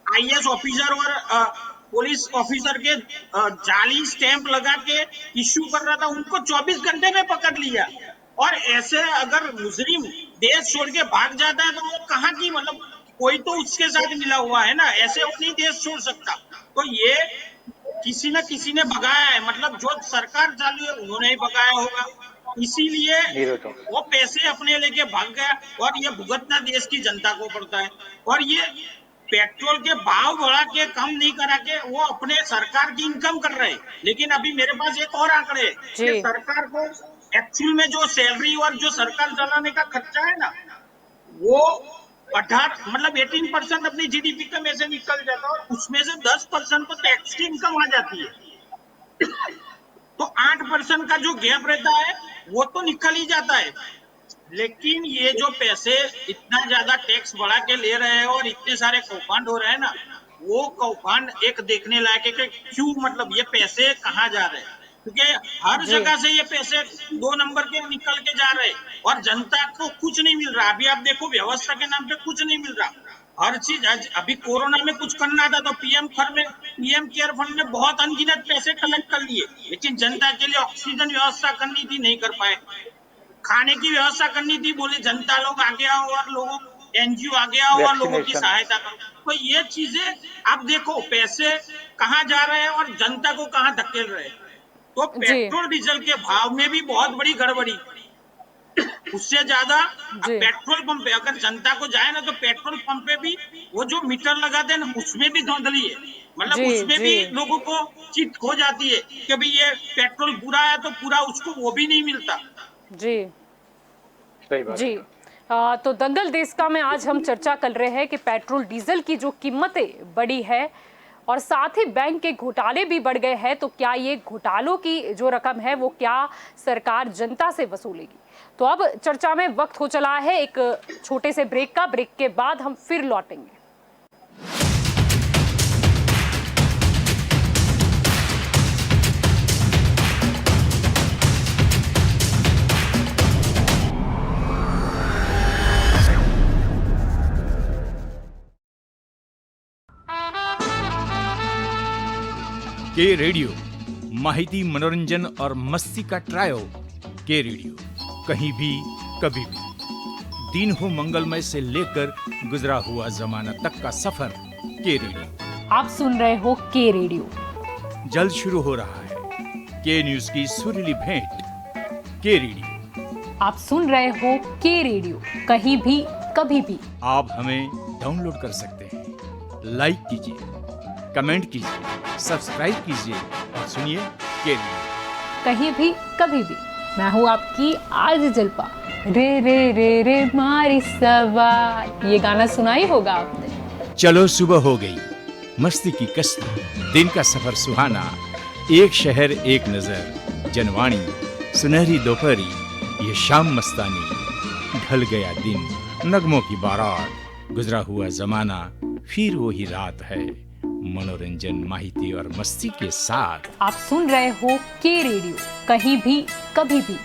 आईएएस ऑफिसर और पुलिस ऑफिसर के जाली स्टैंप लगा के इश्यू कर रहा था, उनको 24 घंटे में पकड़ लिया। और ऐसे अगर मुजरिम देश छोड़ के भाग जाता है तो वो कहाँ की, मतलब कोई तो उसके साथ मिला हुआ है ना, ऐसे वो नहीं देश छोड़ सकता। तो ये किसी न किसी ने भगाया है, मतलब जो सरकार चालू है उन्होंने ही भगाया होगा, इसीलिए वो पैसे अपने लेके भाग गया और ये भुगतना देश की जनता को पड़ता है। और ये पेट्रोल के भाव बढ़ा के कम नहीं करा के वो अपने सरकार की इनकम कर रहे हैं। लेकिन अभी मेरे पास एक और आंकड़े है कि सरकार को एक्चुअल में जो सैलरी और जो सरकार चलाने का खर्चा है ना, वो 18% अपनी जीडीपी का में से निकल जाता है और उसमें से 10% तो टैक्स की इनकम आ जाती है। तो 8% का जो गैप रहता है वो तो निकल ही जाता है। लेकिन ये जो पैसे इतना ज्यादा टैक्स बढ़ा के ले रहे हैं और इतने सारे कौभांड हो रहे हैं ना, वो कौभांड एक देखने लायक है कि क्यों, मतलब ये पैसे कहाँ जा रहे हैं, क्योंकि हर जगह से ये पैसे 2 नंबर के निकल के जा रहे हैं और जनता को कुछ नहीं मिल रहा। अभी आप देखो, व्यवस्था के नाम पे कुछ नहीं मिल रहा, हर चीज। अभी कोरोना में कुछ करना था तो पीएम केयर फंड में बहुत अनगिनत पैसे कलेक्ट कर लिए, लेकिन जनता के लिए ऑक्सीजन व्यवस्था करनी थी, नहीं कर पाए। खाने की व्यवस्था करनी थी, बोले जनता लोग आगे आओ और लोगों एनजीओ आगे आओ और लोगों की सहायता करो। तो ये चीजें आप देखो, पैसे कहाँ जा रहे हैं और जनता को कहाँ धकेल रहे हैं। तो पेट्रोल डीजल के भाव में भी बहुत बड़ी गड़बड़ी, उससे ज्यादा पेट्रोल पंप पे अगर जनता को जाए ना तो पेट्रोल पंप पे भी वो जो मीटर लगाते हैं ना उसमें भी धुंधली है, मतलब उसमें भी लोगों को चित हो जाती है कि भाई ये पेट्रोल पूरा है तो पूरा उसको वो भी नहीं मिलता। जी सही बात जी। तो दंगल देश का में आज हम चर्चा कर रहे हैं कि पेट्रोल डीजल की जो कीमतें बढ़ी है और साथ ही बैंक के घोटाले भी बढ़ गए हैं, तो क्या ये घोटालों की जो रकम है वो क्या सरकार जनता से वसूलेगी? तो अब चर्चा में वक्त हो चला है एक छोटे से ब्रेक का। ब्रेक के बाद हम फिर लौटेंगे। के रेडियो माहिती, मनोरंजन और मस्ती का ट्रायो। के रेडियो कहीं भी कभी भी, दिन हो मंगलमय से लेकर गुजरा हुआ जमाना तक का सफर। के रेडियो आप सुन रहे हो के रेडियो। जल्द शुरू हो रहा है के न्यूज की सुरीली भेंट। के रेडियो आप सुन रहे हो के रेडियो, कहीं भी कभी भी। आप हमें डाउनलोड कर सकते हैं, लाइक कीजिए, कमेंट कीजिए, सब्सक्राइब कीजिए और सुनिए के रेडियो कहीं भी कभी भी। मैं हूँ आपकी आज जलपा। रे रे रे रे मारी सवार, ये गाना सुना ही होगा आपने। चलो सुबह हो गई, मस्ती की कश्ती, दिन का सफर सुहाना, एक शहर एक नजर, जनवाणी, सुनहरी दोपहरी, ये शाम मस्तानी, ढल गया दिन, नगमों की बारात, गुजरा हुआ जमाना, फिर वही रात है, मनोरंजन, माहिती और मस्ती के साथ। आप सुन रहे हो के रेडियो, कहीं भी कभी भी।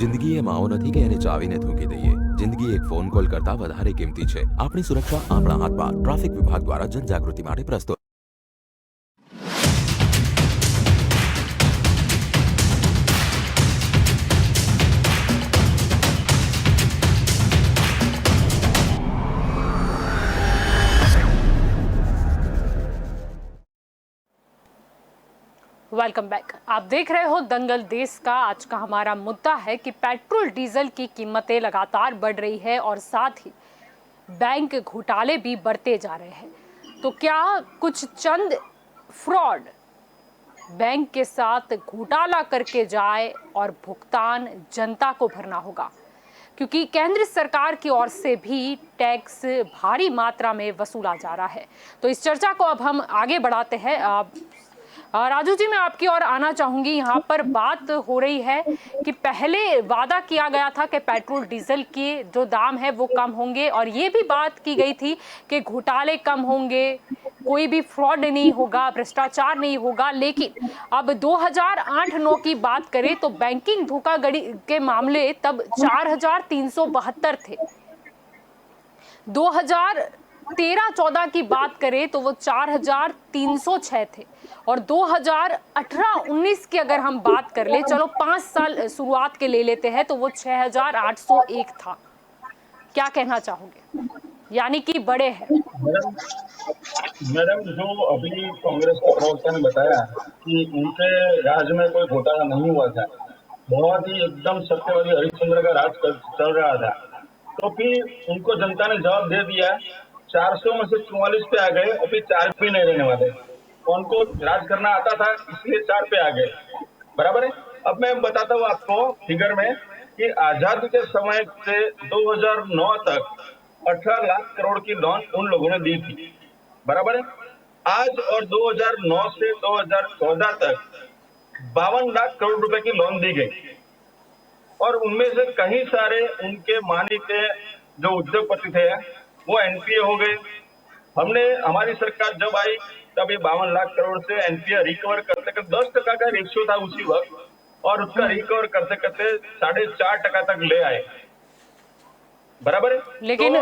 જિંદગી એ માઓ નથી કે એને ચાવીને થૂંકી દઈએ. જિંદગી એક ફોન કોલ કરતા વધારે કિંમતી છે. આપણી સુરક્ષા આપણા હાથમાં. ટ્રાફિક વિભાગ દ્વારા જનજાગૃતિ માટે પ્રસ્તુત. Welcome back. आप देख रहे हो दंगल देश का। आज का हमारा मुद्दा है कि पेट्रोल डीजल की कीमतें लगातार बढ़ रही है और साथ ही बैंक घोटाले भी बढ़ते जा रहे हैं। तो क्या कुछ चंद फ्रॉड बैंक के साथ घोटाला करके जाए और भुगतान जनता को भरना होगा, क्योंकि केंद्र सरकार की ओर से भी टैक्स भारी मात्रा में वसूला जा रहा है। तो इस चर्चा को अब हम आगे बढ़ाते हैं। राजू जी, मैं आपकी ओर आना चाहूंगी। यहाँ पर बात हो रही है कि पहले वादा किया गया था कि पेट्रोल डीजल के जो दाम है वो कम होंगे, और ये भी बात की गई थी कि घोटाले कम होंगे, कोई भी फ्रॉड नहीं होगा, भ्रष्टाचार नहीं होगा। लेकिन अब 2008-9 की बात करें तो बैंकिंग धोखाधड़ी के मामले तब 4,372 थे। 2013-14 की बात करें तो वो 4,306 थे, और 2018-19 की अगर हम बात कर ले, चलो 5 साल शुरुआत के ले लेते हैं, तो वो 6,801 था। क्या कहना चाहोगे? यानी कि बड़े हैं। मैडम, जो अभी कांग्रेस के प्रवक्ता ने बताया कि उनके राज में कोई घोटाला नहीं हुआ था, बहुत ही एकदम सत्यवादी हरिश्चंद्र का राज चल रहा था, तो फिर उनको जनता ने जवाब दे दिया। 400 में से 44 पे आ गए, अभी 4 भी नहीं रहने वाले। उनको राज करना आता था इसलिए 4 पे आ गए, बराबर है। अब मैं बताता हूँ आपको फिगर में कि आजादी के समय से 2009 तक 18 लाख करोड़ की लोन उन लोगों ने दी थी, बराबर है। आज और 2009 से 2014 तक 52 लाख करोड़ रुपए की लोन दी गई, और उनमें से कई सारे उनके मानी के जो उद्योगपति थे वो एनपीए हो गए। हमारी सरकार जब आई तब ये 52 लाख करोड़ से एनपीए रिकवर करते करते 10% का रेशियो था उसी वक्त, और उसका रिकवर करते करते 4.5% तक ले आए, बराबर है। लेकिन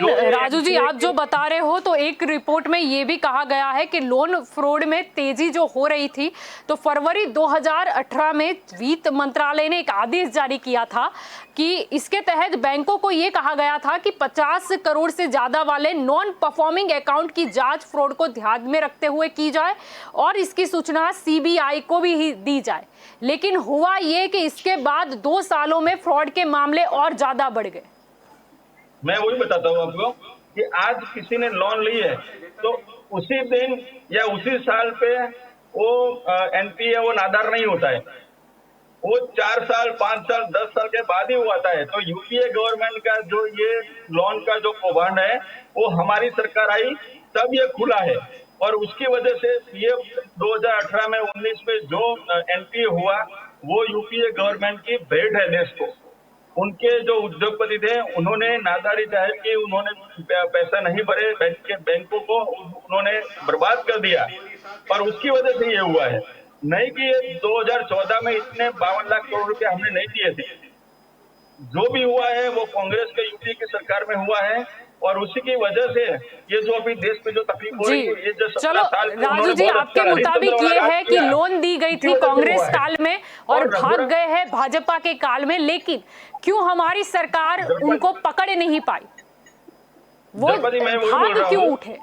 राजू जी, आप जो बता रहे हो, तो एक रिपोर्ट में ये भी कहा गया है कि लोन फ्रॉड में तेजी जो हो रही थी, तो फरवरी 2018 में वित्त मंत्रालय ने एक आदेश जारी किया था कि इसके तहत बैंकों को ये कहा गया था कि 50 करोड़ से ज्यादा वाले नॉन परफॉर्मिंग अकाउंट की जांच फ्रॉड को ध्यान में रखते हुए की जाए, और इसकी सूचना सीबीआई को भी दी जाए। लेकिन हुआ ये कि इसके बाद 2 सालों में फ्रॉड के मामले और ज्यादा बढ़ गए। मैं वही बताता हूँ आपको कि आज किसी ने लोन ली है तो उसी दिन या उसी साल पे वो एनपीए वो नादार नहीं होता है, वो 4 साल 5 साल 10 साल के बाद ही वो आता है। तो यूपीए गवर्नमेंट का जो ये लोन का जो कौभांड है वो हमारी सरकार आई तब ये खुला है, और उसकी वजह से ये 2018 में 19 में जो एनपीए हुआ वो यूपीए गवर्नमेंट की भेंट है देश को। उनके जो उद्योगपति थे उन्होंने नादारी जाहिर की, उन्होंने पैसा नहीं भरे, बैंकों को उन्होंने बर्बाद कर दिया, और उसकी वजह से ये हुआ है। नहीं कि ये 2014 में इतने 52 लाख करोड़ रुपए हमने नहीं दिए थे। जो भी हुआ है वो कांग्रेस के यूपी की सरकार में हुआ है, और उसी की वजह से ये जो अभी देश में जो तकलीफ हो रही है, ये जो 17 साल राजू जी, आपके मुताबिक ये है कि लोन दी गई थी कांग्रेस काल में और भाग गए हैं भाजपा के काल में, लेकिन क्यों हमारी सरकार उनको पकड़ नहीं पाई? वो भाग क्यों उठे?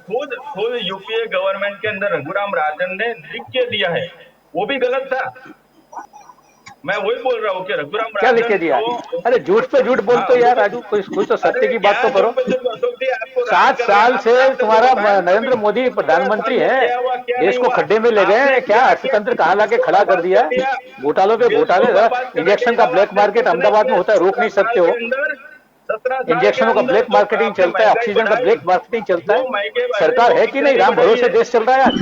खुद यूपीए गवर्नमेंट के अंदर रघुराम राजन ने लिख के दिया है, वो भी गलत था। मैं वही बोल रहा हूँ कि रघुराम क्या लिख के दिया? अरे झूठ पे झूठ बोलते यार राजू, कुछ तो सत्य की बात तो करो। 7 साल से तुम्हारा नरेंद्र मोदी प्रधानमंत्री है, देश को खड्डे में ले गए, क्या अर्थतंत्र कहाँ लाके खड़ा कर दिया? घोटालों पे घोटाले, इंजेक्शन का ब्लैक मार्केट अहमदाबाद में होता है, रोक नहीं सकते हो। इंजेक्शनों का ब्लैक मार्केटिंग चलता है, ऑक्सीजन का ब्लैक मार्केटिंग चलता है। सरकार है कि नहीं? राम भरोसे देश चल रहा है आज।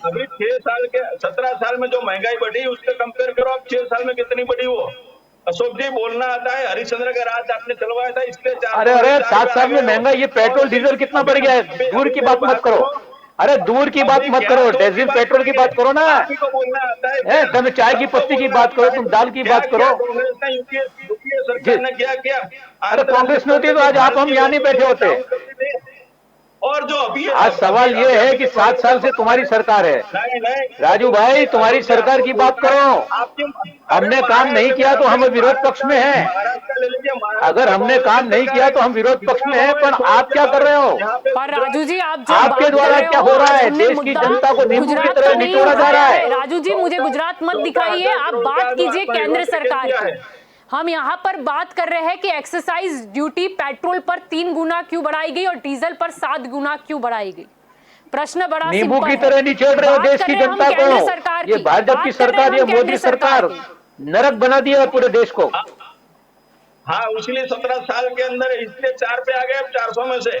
अभी 6 साल के 17 साल में जो महंगाई बढ़ी उससे कंपेयर करो अब 6 साल में कितनी बढ़ी वो। अशोक जी, बोलना आता है, हरिश्चंद्र का राज आपने चलवाया था इसलिए 7 साल में महंगाई, ये पेट्रोल डीजल कितना बढ़ गया है? दूर की बात मत करो, अरे दूर की बात मत करो, डीजल पेट्रोल की बात करो ना। तुम चाय की पत्ती की बात करो, तुम दाल की बात करो। सरकार ने क्या किया? अरे कांग्रेस में होती तो आज आप हम यहाँ नहीं बैठे होते। और जो अभी आज सवाल ये है कि 7 साल से तुम्हारी सरकार है। राजू भाई, तुम्हारी सरकार की बात करो। हमने काम नहीं किया तो हम विरोध पक्ष में हैं। अगर हमने काम नहीं किया तो हम विरोध पक्ष में हैं, पर आप क्या कर रहे हो? पर राजू जी, आप जो आपके द्वारा क्या हो रहा है? देश की जनता को नींबू की तरह निचोड़ा जा रहा है। राजू जी, मुझे गुजरात मत दिखाइए, आप बात कीजिए केंद्र सरकार की। हम यहाँ पर बात कर रहे हैं कि एक्साइज ड्यूटी पेट्रोल पर 3 गुना क्यों बढ़ाई गई और डीजल पर 7 गुना क्यों बढ़ाई गई? प्रश्न बड़ा नींबू की तरह निचोड़ रहे हो देश की जनता को। ये भाजपा की सरकार, ये मोदी सरकार नरक बना दिया है पूरे देश को। हाँ, इसलिए 17 साल के अंदर इसलिए 4 पे आ गए, अब 400 में से।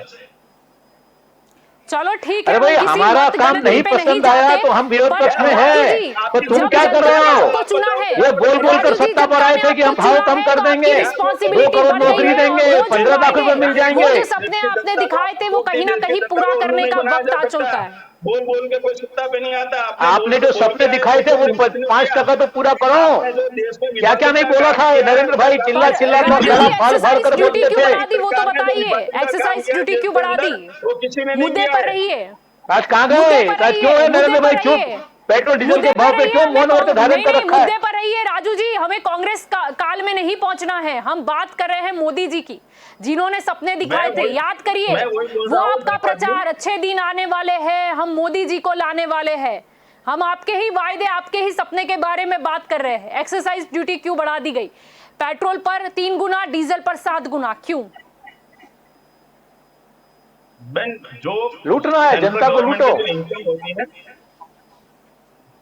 चलो ठीक है, अरे भाई हम किसी हमारा मत काम गणति नहीं पे नहीं पसंद आया जाते, तो हम विरोध पर पक्ष में राजू हैं। जी, तो तुम जब क्या कर जनता रहे ने हो? आपको चुना है, ये बोल बोल कर राजू जी, सत्ता पर जनता आए ने थे कि हम आपको भाव चुना कम है, कर तो आपकी देंगे, 2 रिस्पॉन्सिबिलिटी करोड़ बढ़ गई नौकरी है, देंगे, वो जो 15 लाख रुपए मिल वायदे, जाएंगे। वो जो सपने आपने दिखाए थे, वो कहीं ना कहीं पूरा करने का वक्त आ चुका है। बोल बोल के कोई सत्ता पे नहीं आता। आपने जो सपने दिखाए थे वो 5% तो पूरा करो। आपने जो देश में क्या क्या नहीं बोला था नरेंद्र भाई? चिल्ला पर चिल्ला कर राजू गला जी, फाड़ फाड़ एक्सरसाइज कर ड्यूटी बोलते क्यों थे। बढ़ा दी, वो तो बताइए, एक्सरसाइज ड्यूटी क्यों बढ़ा दी, वो किसी ने नहीं मुद्दे किया पर है। रहिए, आज कहाँ मुद्दे गए? पर आज क्यों है रहिए, मुद्दे नरेंद्र भाई पर चुप? रहिए, पेट्रोल डीजल मुद्दे के भाव पर पे रहिए। क्यों मौन व्रत धारण नहीं कर नहीं, रखा है? मुद्दे पर रहिए राजू जी, हमें कांग्रेस काल में नहीं पहुंचना है, हम बात कर रहे हैं मोदी जी की, जिन्होंने सपने दिखाए थे, याद करिए, मैं वही बोल वो रहा हूँ, आपका दीपक जी। प्रचार, अच्छे दिन आने वाले हैं, हम मोदी जी को लाने वाले हैं, हम आपके ही वायदे, आपके ही सपने के बारे में बात कर रहे हैं। एक्सरसाइज ड्यूटी क्यों बढ़ा दी गई? पेट्रोल पर 3 गुना, डीजल पर 7 गुना, क्यों? जो लूटना है, जनता को लूटो। इनकम होती है,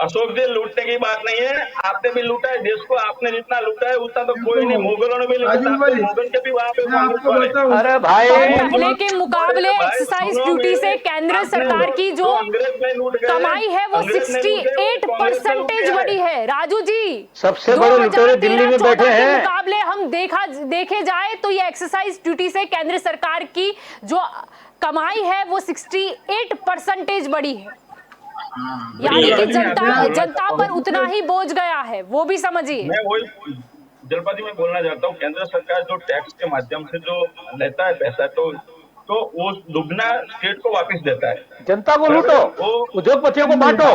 अशोक जी, लूटने की बात नहीं है, आपने भी लूटा है देश को, आपने जितना लूटा है उतना तो कोई नहीं, मुगलों ने भी लूटा राजू था, भाई, मुगल के भी वहां पे मैं कांग्रेस आपको वाले। बताऊं, अरे भाई पहले के मुकाबले भाई, एक्सरसाइज सुनो ड्यूटी से मेरे, केंद्र आपने सरकार की जो अंग्रेज में लूट गए, कमाई है वो अंग्रेज ने लूटे, वो कांग्रेस ने लूट 68% गया है। बढ़ी है राजू जी। सबसे बड़े लुटेरे दिल्ली में बैठे 2013-14 के हैं। मुकाबले हम देखे जाए तो ये एक्सरसाइज ड्यूटी से केंद्र सरकार की जो कमाई है वो 68% बढ़ी है, यानी कि जनता पर उतना ही बोझ गया है, वो भी समझिए। मैं वही जलपाती में बोलना चाहता हूँ, केंद्र सरकार जो टैक्स के माध्यम से जो लेता है पैसा, तो वो दुगना स्टेट को वापस देता है। जनता को लूटो, उद्योगपतियों को बांटो,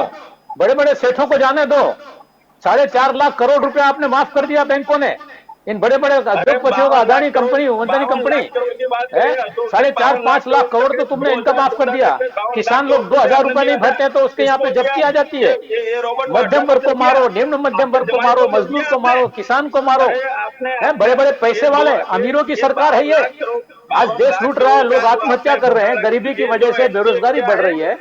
बड़े बड़े सेठों को जाने दो। 4.5 लाख करोड़ रुपया आपने माफ कर दिया बैंकों ने, इन बड़े बड़े उद्योगपतियों का, अदानी कंपनी, अदानी कंपनी है, 4.5-5 लाख करोड़ तो तुमने इनका माफ कर दिया। किसान लोग 2,000 रुपए नहीं भरते हैं तो उसके यहाँ पे जब्ती आ जाती है। मध्यम वर्ग को मारो, निम्न मध्यम वर्ग को मारो, मजदूर को मारो, किसान को मारो, है बड़े बड़े पैसे वाले अमीरों की सरकार है ये। आज देश लूट रहा है, लोग आत्महत्या कर रहे हैं, गरीबी की वजह से बेरोजगारी बढ़ रही है,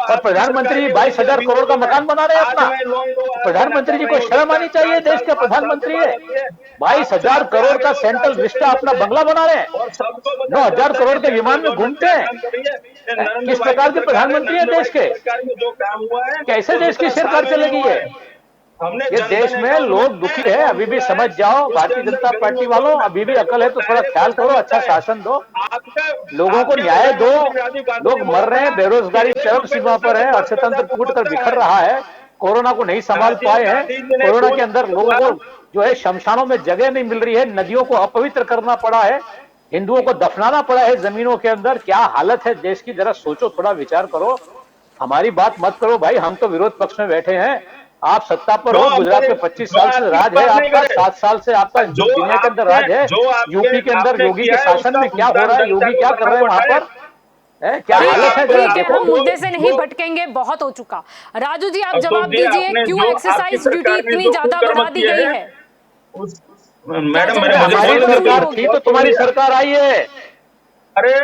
और प्रधानमंत्री 22,000 करोड़ का मकान बना रहे हैं अपना। प्रधानमंत्री जी को शर्म आनी चाहिए, देश के प्रधानमंत्री है, 22,000 करोड़ का सेंट्रल विस्टा अपना बंगला बना रहे हैं, 9,000 करोड़ के विमान में घूमते हैं। किस प्रकार के प्रधानमंत्री है देश के? कैसे देश की सरकार चलेगी ये? ये देश में लोग दुखी है, अभी भी समझ जाओ भारतीय जनता पार्टी वालों, अभी भी अकल है तो थोड़ा ख्याल करो, अच्छा शासन दो, लोगों को न्याय दो। लोग मर रहे हैं, बेरोजगारी चरम सीमा पर है, अर्थतंत्र टूट कर बिखर रहा है, कोरोना को नहीं संभाल पाए हैं, कोरोना के अंदर लोगों को जो है शमशानों में जगह नहीं मिल रही है, नदियों को अपवित्र करना पड़ा है, हिंदुओं को दफनाना पड़ा है जमीनों के अंदर। क्या हालत है देश की, जरा सोचो, थोड़ा विचार करो, हमारी बात मत करो भाई, हम तो विरोध पक्ष में बैठे हैं, आप सत्ता पर हो। गुजरात में 25 साल से राज है आपका, 7 साल से आपका जो दुनिया के अंदर राज है। यूपी के अंदर योगी के शासन में क्या हो रहा है, योगी क्या कर रहे हैं वहां पर, है क्या हालत है, जरा देखो। हम मुद्दे से नहीं भटकेंगे, बहुत हो चुका। राजू जी, आप जवाब दीजिए, क्यों एक्सरसाइज ड्यूटी इतनी ज्यादा बढ़ा दी गई है? मैडम, हमारी सरकार थी तो तुम्हारी सरकार आई है, अरे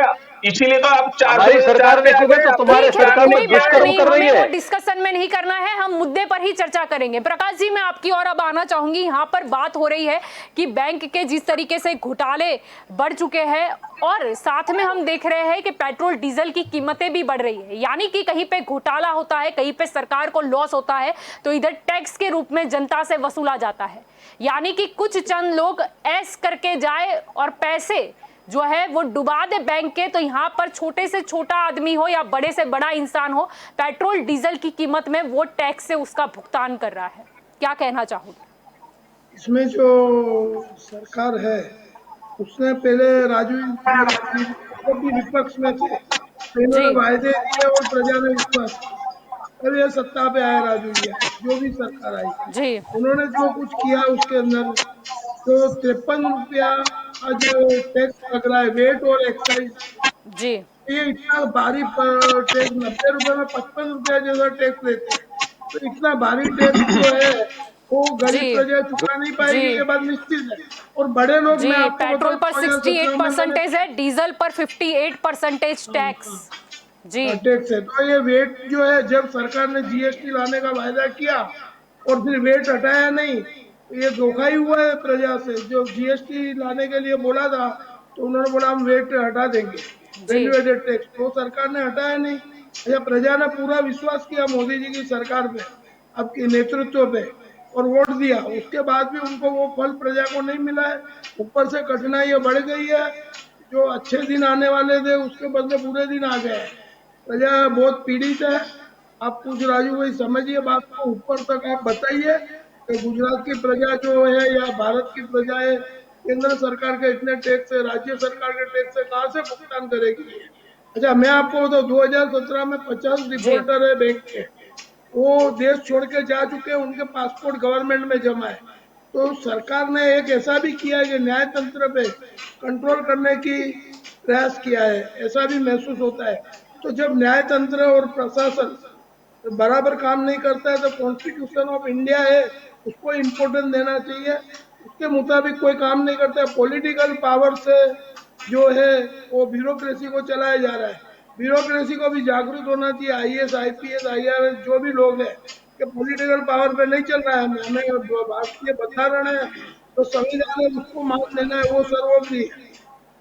इसीलिए तो आप हमारी सरकार ने तुम्हें, तो तुम्हारे सरकार में दुष्कर्म कर रही है। डिस्कशन में नहीं करना है, हम मुद्दे पर ही चर्चा करेंगे। प्रकाश जी, मैं आपकी ओर अब आना चाहूंगी। यहाँ पर बात हो रही है कि बैंक के जिस तरीके से घोटाले बढ़ चुके हैं, और साथ में हम देख रहे हैं कि पेट्रोल डीजल की कीमतें भी बढ़ रही है, यानी कि कहीं पे घोटाला होता है, कहीं पे सरकार को लॉस होता है, तो इधर टैक्स के रूप में जनता से वसूला जाता है, यानी कि कुछ चंद लोग ऐश करके जाए और पैसे जो है वो डुबा दे बैंक के। तो यहाँ पर छोटे से छोटा आदमी हो या बड़े से बड़ा इंसान हो, पेट्रोल डीजल की कीमत में वो टैक्स से उसका भुगतान कर रहा है। क्या कहना चाहोगे? इसमें जो सरकार है उसने पहले राजू भी विपक्ष में थे, इन्होंने वायदे दिए और प्रजा ने विश्वास किया, अब ये सत्ता पे आए राजू जी, जो भी सरकार आई जी, उन्होंने जो कुछ किया उसके अंदर तो 53 रुपया आज टैक्स लग रहा है, वेट और एक्साइज जी, ये इतना भारी टैक्स, 90 रुपए में 55 रुपया जैसा टैक्स लेते हैं, तो इतना भारी टैक्स जो है वो गरीब प्रजा चुका नहीं पाएगी, ये बात निश्चित है। और बड़े लोग जी, पेट्रोल पर 68% है, डीजल पर 58% टैक्स जी टैक्स है। तो ये वेट जो है, जब सरकार ने जीएसटी लाने का वायदा किया और फिर वेट हटाया नहीं, ये धोखा ही हुआ है प्रजा से। जो जीएसटी लाने के लिए बोला था तो उन्होंने बोला हम वेट हटा देंगे, जी वैल्यू एडेड टैक्स, तो सरकार ने हटाया नहीं। अच्छा, प्रजा ने पूरा विश्वास किया मोदी जी की सरकार पे, आपके नेतृत्व पे, और वोट दिया। उसके बाद भी उनको वो फल प्रजा को नहीं मिला है। ऊपर से कठिनाइयां बढ़ गई है। जो अच्छे दिन आने वाले थे उसके बदले बुरे दिन आ गए हैं। प्रजा बहुत पीड़ित है। आप कुछ राजू भाई समझिए बात को, ऊपर तक आप बताइए कि गुजरात की प्रजा जो है या भारत की प्रजा है, केंद्र सरकार के इतने टैक्स है, राज्य सरकार के टैक्स है, कहाँ से भुगतान करेगी ये? अच्छा, मैं आपको बताऊं, 2017 में 50 जी डिफॉल्टर है बैंक के, वो देश छोड़ के जा चुके हैं, उनके पासपोर्ट गवर्नमेंट में जमा है। तो सरकार ने एक ऐसा भी किया है कि न्याय तंत्र पे कंट्रोल करने की प्रयास किया है, ऐसा भी महसूस होता है। तो जब न्याय तंत्र और प्रशासन बराबर काम नहीं करता है तो कॉन्स्टिट्यूशन ऑफ इंडिया है, उसको इम्पोर्टेंस देना चाहिए। उसके मुताबिक कोई काम नहीं करता है, पॉलिटिकल पावर से जो है वो ब्यूरोक्रेसी को चलाया जा रहा है। ब्यूरोक्रेसी को भी जागरूक होना चाहिए, आईएएस आईपीएस आईआरएस जो भी लोग हैं, कि पॉलिटिकल पावर पे नहीं चल रहा है। हमें भारतीय बंधारण है, तो संविधान है, उसको मान लेना है, वो सर्वोपरि है।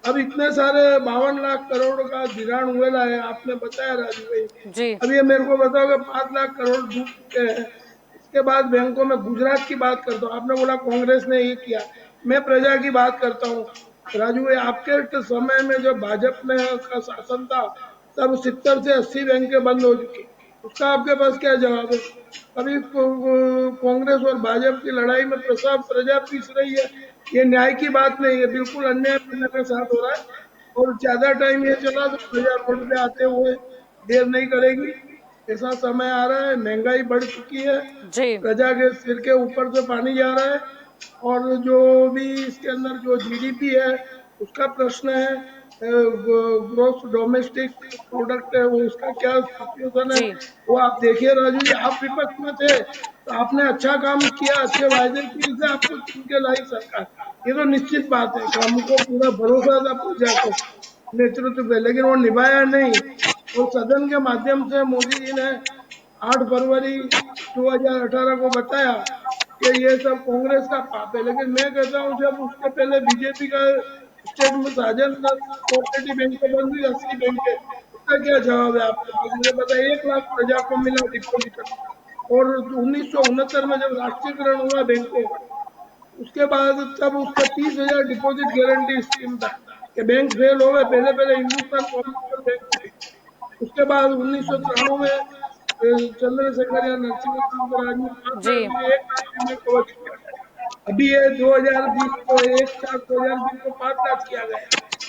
अब इतने सारे 52 लाख करोड़ का धिराण हुएला है, आपने बताया राजू भाई। जी अब ये मेरे को बताओ कि 5 लाख करोड़ डूब चुके हैं। इसके बाद बैंकों में, गुजरात की बात करता हूँ, आपने बोला कांग्रेस ने ये किया, मैं प्रजा की बात करता हूँ। राजू भाई, आपके समय में जब भाजपा में का शासन था, तब 70 से 80 बैंकें बंद हो चुकी, उसका आपके पास क्या जवाब है? अभी कांग्रेस और भाजपा की लड़ाई में प्रसाद प्रजा पीस रही है। ये न्याय की बात नहीं है, बिल्कुल अन्याय प्रजा के साथ हो रहा है। और ज्यादा टाइम ये चला तो प्रजा रोड पे आते हुए देर नहीं करेगी। ऐसा समय आ रहा है, महंगाई बढ़ चुकी है, जी प्रजा के सिर के ऊपर से पानी जा रहा है। और जो भी इसके अंदर जो जीडीपी है उसका प्रश्न है, ग्रोस डोमेस्टिक प्रोडक्ट है, वो उसका क्या सिचुएशन है, जी वो आप देखिए। राजू जी, आप विपक्ष में थे तो आपने अच्छा काम किया, अच्छे वायदे किए, इसलिए आपको चुन के लाई सरकार। ये तो निश्चित बात है कि हमको पूरा भरोसा था प्रजा को नेतृत्व पे, लेकिन वो निभाया नहीं। और सदन के माध्यम से मोदी जी ने 8 फरवरी 2018 को बताया कि ये सब कांग्रेस का पाप है। लेकिन मैं कहता हूँ, जब उसके पहले बीजेपी का स्टेट में साजन 10 कोऑपरेटिव बैंक बंद हुई, 80 बैंक, उसका क्या जवाब है आपके पास? मुझे बताया, 1 लाख प्रजा को मिला डिपोजिट। और 1969 में जब राष्ट्रीयकरण हुआ बैंकों का, उसके बाद तब उसका 30,000 डिपॉजिट गारंटी स्कीम था कि बैंक फेल हो गए, पहले पहले हिंदुस्तान कॉमर्शियल बैंक थी। उसके बाद 1993 में चंद्रशेखर या नरसिम्हा राव के राज में 5 लाख जी में 1 लाख बीमे कवच किया गया। अभी ये 2020 को 1/7/2020 को 5 लाख किया गया।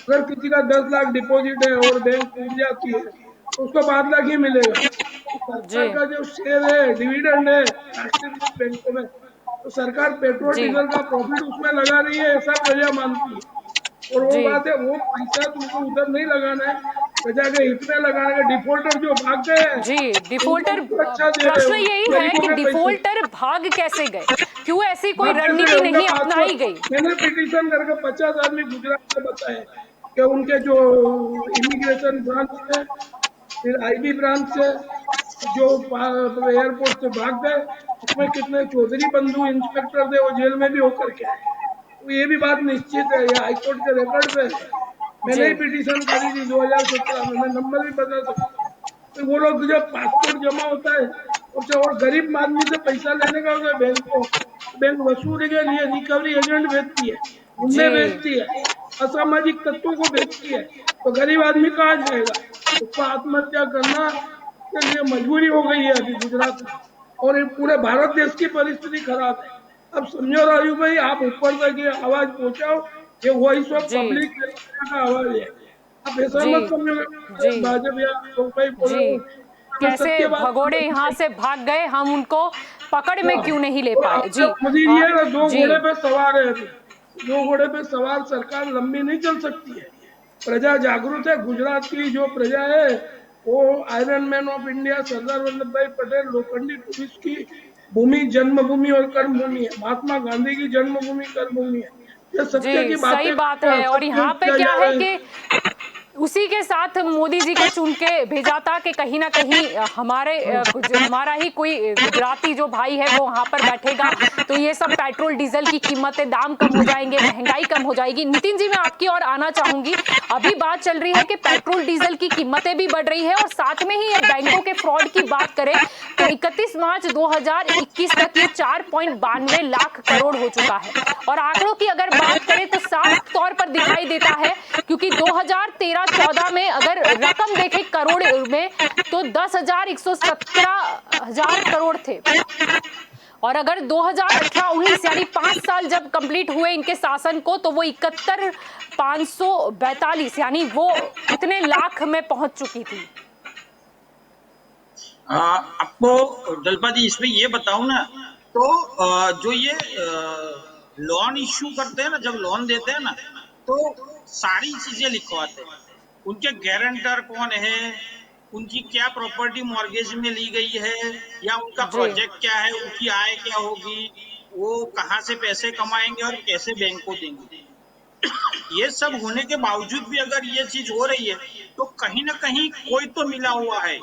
अगर किसी का 10 लाख डिपॉजिट है और बैंक टूट जाती है तो उसको 5 लाख ही मिलेगा। तो जी सरकार का जो शेयर है, डिविडेंड है राष्ट्रीयकृत बैंकों में, तो सरकार पेट्रोल जी डीजल का प्रॉफिट उसमें लगा रही है, ऐसा प्रजा मानती है। और वो जी बात है, वो पैसा तुमको उधर नहीं लगाना है, प्रजा के हित में लगाना है। डिफॉल्टर जो भाग गए हैं जी उनको डिफॉल्टर सुरक्षा दे रहे प्रश्न हो, यही है गरीबों कि के पैसे डिफॉल्टर भाग कैसे गए, क्यों ऐसी कोई भाग कैसे गए? रणनीति उनका नहीं अपनाई पासपोर्ट, गई? मैंने पिटीशन करके 50 आदमी गुजरात में बताए कि उनके जो इमिग्रेशन ब्रांच से, फिर आईबी ब्रांच से, जो एयरपोर्ट से भाग गए, उसमें कितने चौधरी बंधु इंस्पेक्टर थे, वो जेल में भी होकर के आए। तो ये भी बात निश्चित है, ये हाईकोर्ट के रिकॉर्ड पे है। मैंने जी ही पिटीशन करी थी 2017 में, मैं नंबर भी बता सकता हूँ। तो वो लोग जब पासपोर्ट जमा होता है और गरीब आदमी से पैसा लेने का होता है बैंक को, बैंक वसूली के लिए रिकवरी एजेंट भेजती है, गुंडे जी भेजती है, असामाजिक तत्वों को भेजती है। तो गरीब आदमी कहाँ जाएगा? उसको आत्महत्या करना के लिए मजबूरी हो गई है अभी गुजरात में। और ये पूरे भारत देश की परिस्थिति खराब है। अब समझो राजू भाई, आप ऊपर तक ये आवाज पहुंचाओ, ये वॉइस ऑफ जी पब्लिक का आवाज है। आप ऐसा जी मत समझो जी भाजपा या लोग भाई बोल रहे जी हो। मैं कैसे सत्य बात भगोड़े बोल यहाँ से भाग गए, हम उनको पकड़ में क्यों नहीं ले और पाए? अपने जी मोदी जी है ना, 2 जी घोड़े पे सवार है अभी। 2 घोड़े पे सवार सरकार लंबी नहीं चल सकती है। प्रजा जागरूक है। गुजरात की जो प्रजा है वो iron man of India Sardar Vallabh भाई पटेल लोखंडी पुरुष की भूमि, जन्मभूमि और कर्मभूमि है। महात्मा गांधी की जन्मभूमि कर्मभूमि है। ये सत्य जी की सही बातें बात करके है। और असत्य यहाँ पे किया क्या जा है रहा कि है। उसी के साथ मोदी जी को चुन के भेजा था कि कहीं ना कहीं हमारा ही कोई गुजराती जो भाई है वो वहां पर बैठेगा, तो ये सब पेट्रोल डीजल की कीमतें, दाम कम हो जाएंगे, महंगाई कम हो जाएगी। नितिन जी, मैं आपकी ओर आना चाहूंगी। अभी बात चल रही है कि पेट्रोल डीजल की कीमतें भी बढ़ रही है और साथ में ही ये बैंकों के फ्रॉड की बात करें तो 31 मार्च 2021 तक ये 4.92 लाख करोड़ हो चुका है। और आंकड़ों की अगर बात करें तो साफ तौर पर दिखाई देता है, क्योंकि 2013-14 में अगर रकम देखें करोड़ में तो 10,117 करोड़ थे, और अगर 2018-19 यानी 5 साल जब कंप्लीट हुए इनके शासन को तो वो 71,542 यानी वो इतने लाख में पहुंच चुकी थी। आपको जलपा जी इसमें ये बताऊं ना, तो जो ये लोन इश्यू करते हैं ना, जब लोन देते हैं ना तो सारी चीजें लिखवाते हैं, उनके गारंटर कौन है, उनकी क्या प्रॉपर्टी मॉर्गेज में ली गई है, या उनका प्रोजेक्ट क्या है, उनकी आय क्या होगी, वो कहाँ से पैसे कमाएंगे और कैसे बैंक को देंगे। ये सब होने के बावजूद भी अगर ये चीज हो रही है तो कहीं ना कहीं कोई तो मिला हुआ है।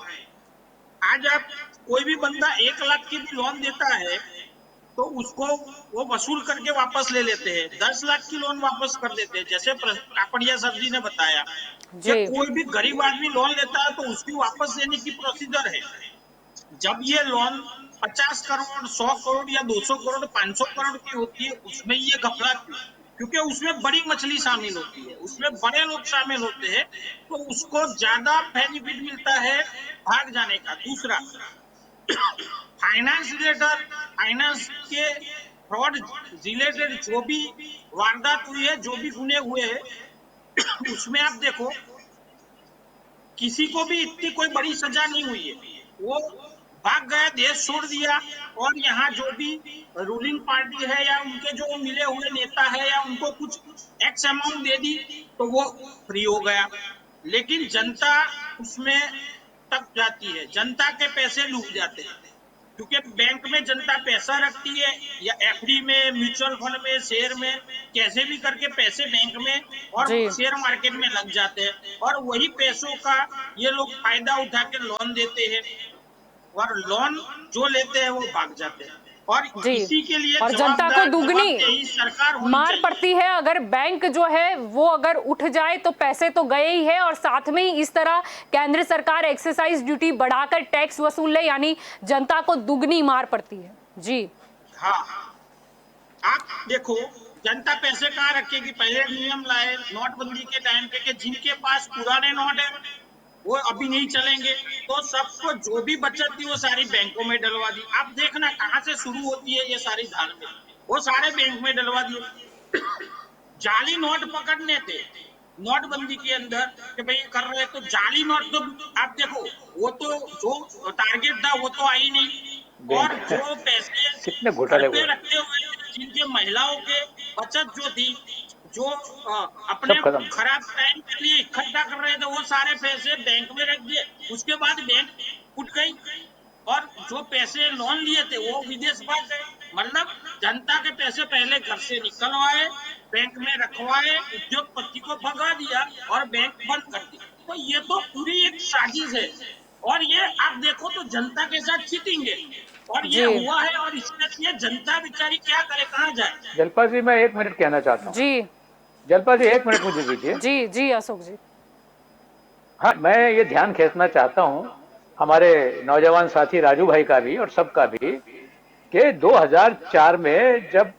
आज आप कोई भी बंदा 1 लाख की भी लोन देता है तो उसको वो वसूल करके वापस ले लेते हैं, 10 लाख की लोन वापस कर देते हैं। जैसे कापड़िया सर जी ने बताया कि कोई भी गरीब आदमी लोन लेता है तो उसकी वापस देने की प्रोसीजर है। जब ये लोन 50 करोड़, 100 करोड़ या 200 करोड़, 500 करोड़ की होती है, उसमें ये घपला, क्योंकि उसमें बड़ी मछली शामिल होती है, उसमें बड़े लोग शामिल होते हैं, तो उसको ज्यादा बेनिफिट मिलता है भाग जाने का। दूसरा, फाइनेंस रिलेटेड, फाइनेंस के फ्रॉड रिलेटेड जो भी वारदात हुई है, जो भी गुने हुए हैं, उसमें आप देखो किसी को भी इतनी कोई बड़ी सजा नहीं हुई है, वो भाग गया, देश छोड़ दिया, और यहाँ जो भी रूलिंग पार्टी है या उनके जो मिले हुए नेता है या उनको कुछ एक्स अमाउंट दे दी तो वो फ्री हो गया। लेकिन जनता उसमें तक जाती है, जनता के पैसे लूट जाते हैं, क्योंकि बैंक में जनता पैसा रखती है या एफडी में, म्यूचुअल फंड में, शेयर में, कैसे भी करके पैसे बैंक में और शेयर मार्केट में लग जाते हैं, और वही पैसों का ये लोग फायदा उठा के लोन देते हैं, और लोन जो लेते हैं वो भाग जाते हैं, और इसी के लिए और जनता को दुगनी सरकार मार पड़ती है। अगर बैंक जो है वो अगर उठ जाए तो पैसे तो गए ही है, और साथ में ही इस तरह केंद्र सरकार एक्साइज ड्यूटी बढ़ाकर टैक्स वसूल ले, यानी जनता को दुगनी मार पड़ती है। जी हाँ, आप देखो जनता पैसे कहाँ रखेगी। पहले नियम लाए नोटबंदी के टाइम पे कि जिनके पास पुराने नोट है वो अभी नहीं चलेंगे, तो सबको जो भी बचत थी वो सारी बैंकों में डलवा दी। आप देखना कहाँ से शुरू होती है ये सारी धांधली, वो सारे बैंक में डलवा दिए। जाली नोट पकड़ने थे नोटबंदी के अंदर कि भाई कर रहे, तो जाली नोट तो आप देखो वो तो जो टारगेट था वो तो आई नहीं, और जो पैसे कितने घोटाले पे रखते हुए जिनके महिलाओं के बचत जो थी, जो अपने खराब टाइम के लिए इकट्ठा कर रहे थे, वो सारे पैसे बैंक में रख दिए। उसके बाद बैंक उठ गई और जो पैसे लोन लिए थे वो विदेश भाग गए। मतलब जनता के पैसे पहले घर से निकलवाए, बैंक में रखवाए, उद्योगपति को भगा दिया और बैंक बंद कर दी। तो ये तो पूरी एक साजिश है, और ये आप देखो तो जनता के साथ चीटिंग है, और ये हुआ है, और इसमें जनता बेचारी क्या करे, कहाँ जाए। जलपा जी, मैं 1 मिनट कहना चाहता हूँ। जी जलपा जी 1 मिनट मुझे दीजिए। जी जी अशोक जी। हाँ, मैं ये ध्यान खींचना चाहता हूँ हमारे नौजवान साथी राजू भाई का भी और सबका भी, कि 2004 में जब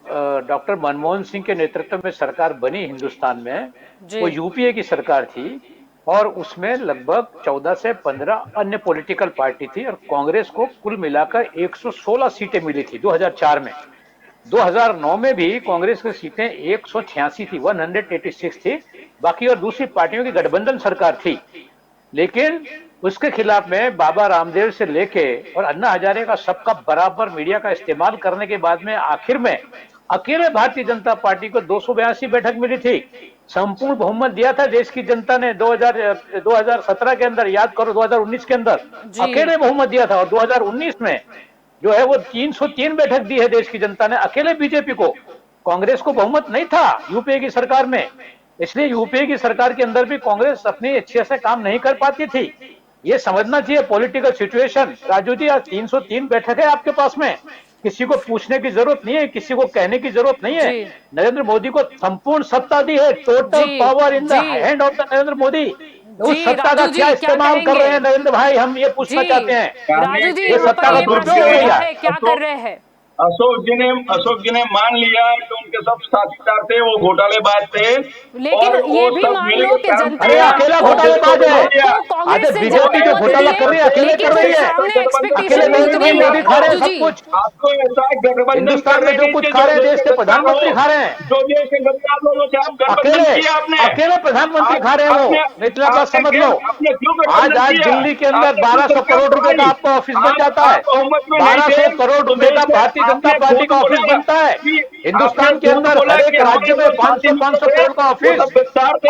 डॉक्टर मनमोहन सिंह के नेतृत्व में सरकार बनी हिंदुस्तान में, वो यूपीए की सरकार थी, और उसमें लगभग 14 से 15 अन्य पॉलिटिकल पार्टी थी, और कांग्रेस को कुल मिलाकर 116 सीटें मिली थी 2004 में। 2009 में भी कांग्रेस की सीटें 186 थी, 186 थी, बाकी और दूसरी पार्टियों की गठबंधन सरकार थी। लेकिन उसके खिलाफ में बाबा रामदेव से लेके और अन्ना हजारे का सबका बराबर मीडिया का इस्तेमाल करने के बाद में आखिर में अकेले भारतीय जनता पार्टी को 282 बैठक मिली थी। संपूर्ण बहुमत दिया था देश की जनता ने 2017 के अंदर, याद करो 2019 के अंदर अकेले बहुमत दिया था, और 2019 में जो है वो 303 बैठक दी है देश की जनता ने अकेले बीजेपी को। कांग्रेस को बहुमत नहीं था यूपीए की सरकार में। इसलिए यूपीए की सरकार के अंदर भी कांग्रेस अपनी अच्छे से काम नहीं कर पाती थी। ये समझना चाहिए पॉलिटिकल सिचुएशन। राजू जी, आज 303 बैठक है आपके पास में, किसी को पूछने की जरूरत नहीं है, किसी को कहने की जरूरत नहीं है। जी। नरेंद्र मोदी को संपूर्ण सत्ता दी है, टोटल जी, पावर इन द जी। Hand of the Narendra Modi. उस जी, सत्ता का राजू जी, क्या क्या इस्तेमाल कर कहेंगे? रहे हैं नरेंद्र भाई, हम ये पूछना जी चाहते हैं। राजू जी, ये यहाँ सत्ता पर का ये प्रश्न दुरुपयोग उठा है। है, क्या कर रहे हैं? अशोक जी ने मान लिया कि उनके सब साथीदार थे वो घोटालेबाज थे, लेकिन और ये वो भी सब मान मिलकर लो कि काम जनता अरे ने अकेला आपको- घोटालेबाज है। आपको कांग्रेस आज से बीजेपी जो ज्यादा घोटाला मत कर रही है, अकेले लेकिन कर रही है। सामने अकेले एक्सपेक्टेशन नरेंद्र उतनी है। मोदी खा रहे हैं राजू सब जी, कुछ। आपको ऐसा गठबंधन हिंदुस्तान में करने जो की कुछ थी, खा रहे हैं, जो देश के प्रधानमंत्री खा रहे हैं। जो देश के गद्दार लोगों से आप गठबंधन अकेले किया आपने। अकेले प्रधानमंत्री खा रहे हैं वो। इतना बात समझ लो। आपने क्यों आज गठबंधन किया? दिल्ली के अंदर आपने 1200 करोड़ रुपए का आपका ऑफिस बन जाता है। 1200 करोड़ रुपए का भारतीय जनता पार्टी का ऑफिस बनता है। हिंदुस्तान के अंदर हर एक राज्य में 500 करोड़ का ऑफिस।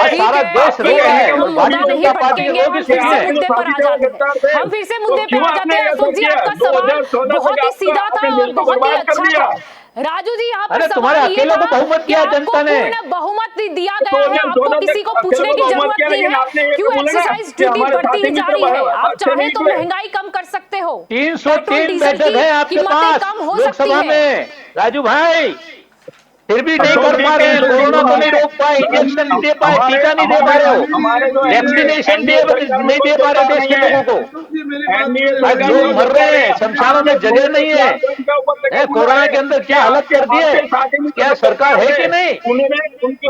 आज सारा देश रो रहा है, हम भारतीय मुद्दा नहीं जनता पार्टी भटकेंगे, लोग हम इस फिर से में। मुद्दे पर आ जाते हैं। हम फिर से मुद्दे पे आ जाते हैं। अशोक जी, आपका सवाल बहुत ही सीधा था और बहुत ही अच्छा था। राजू जी, यहाँ पर अरे तुम्हारे सवाल ये अकेले को था बहुमत कि किया आपको जनता ने। पूर्ण बहुमत दिया गया है, आपको किसी को पूछने की जरूरत नहीं है। क्यों एक्सरसाइज ड्यूटी बढ़ती ही जा रही है? आप चाहे तो महंगाई कम कर सकते हो। 303 बैठक है आपके पास कम हो सकती लोकसभा है। में, राजू भाई, फिर भी नहीं कर पा रहे हैं। कोरोना को नहीं रोक पाए, इंजेक्शन नहीं दे पाए, टीका नहीं दे पा रहे हो, वैक्सीनेशन नहीं दे पा रहे देश के लोगों को। जी, मेरी बात सुनिए। आज लोग मर रहे हैं, शमशानों में जगह नहीं है। कोरोना के अंदर क्या हालत कर दी है, क्या सरकार है कि नहीं?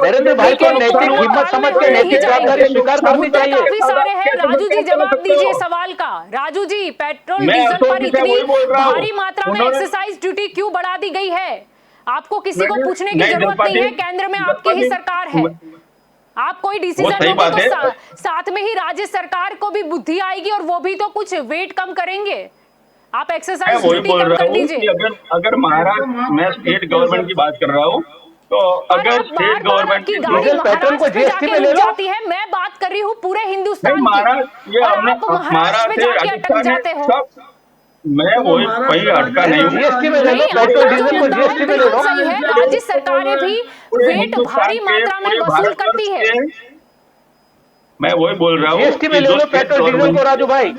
नरेंद्र भाई को नैतिक हिम्मत समझ के नैतिक जवाबदारी स्वीकार करनी मुद्दे चाहिए। काफी सारे हैं। राजू जी, जवाब दीजिए सवाल का। राजू जी, पेट्रोल डीजल पर इतनी भारी मात्रा में एक्सरसाइज ड्यूटी क्यों बढ़ा दी गई है? आपको किसी को पूछने की जरूरत नहीं है, केंद्र में आपकी ही सरकार है। आप कोई डिसीजन लोगे तो साथ में ही राज्य सरकार को भी बुद्धि आएगी और वो भी तो कुछ वेट कम करेंगे। आप एक्सरसाइज ड्यूटी कम कर दीजिए। अगर महाराष्ट्र, मैं स्टेट गवर्नमेंट की बात कर रहा हूँ, तो अगर स्टेट गवर्नमेंट की की गाड़ी पेट्रोल को महाराष्ट्र में जीएसटी जाके में ले रुक लो। जाती है। मैं बात कर रही हूँ पूरे हिंदुस्तान की, महाराष्ट्र, ये और हमने आप महाराष्ट्र में महाराष्ट्र जाके अटक राजस्थान जाते हो। सब, मैं वही कहीं अटका नहीं हूँ। जीएसटी में ले लो, नहीं, पेट्रोल आपका जो डीजल को मुद्दा है जीएसटी में ले बिल्कुल लो। सही है। राज्य सरकारें भी वेट भारी मात्रा में वसूल करती है। मैं वही बोल रहा हूँ जीएसटी में ले लो पेट्रोल डीजल को। राजू भाई,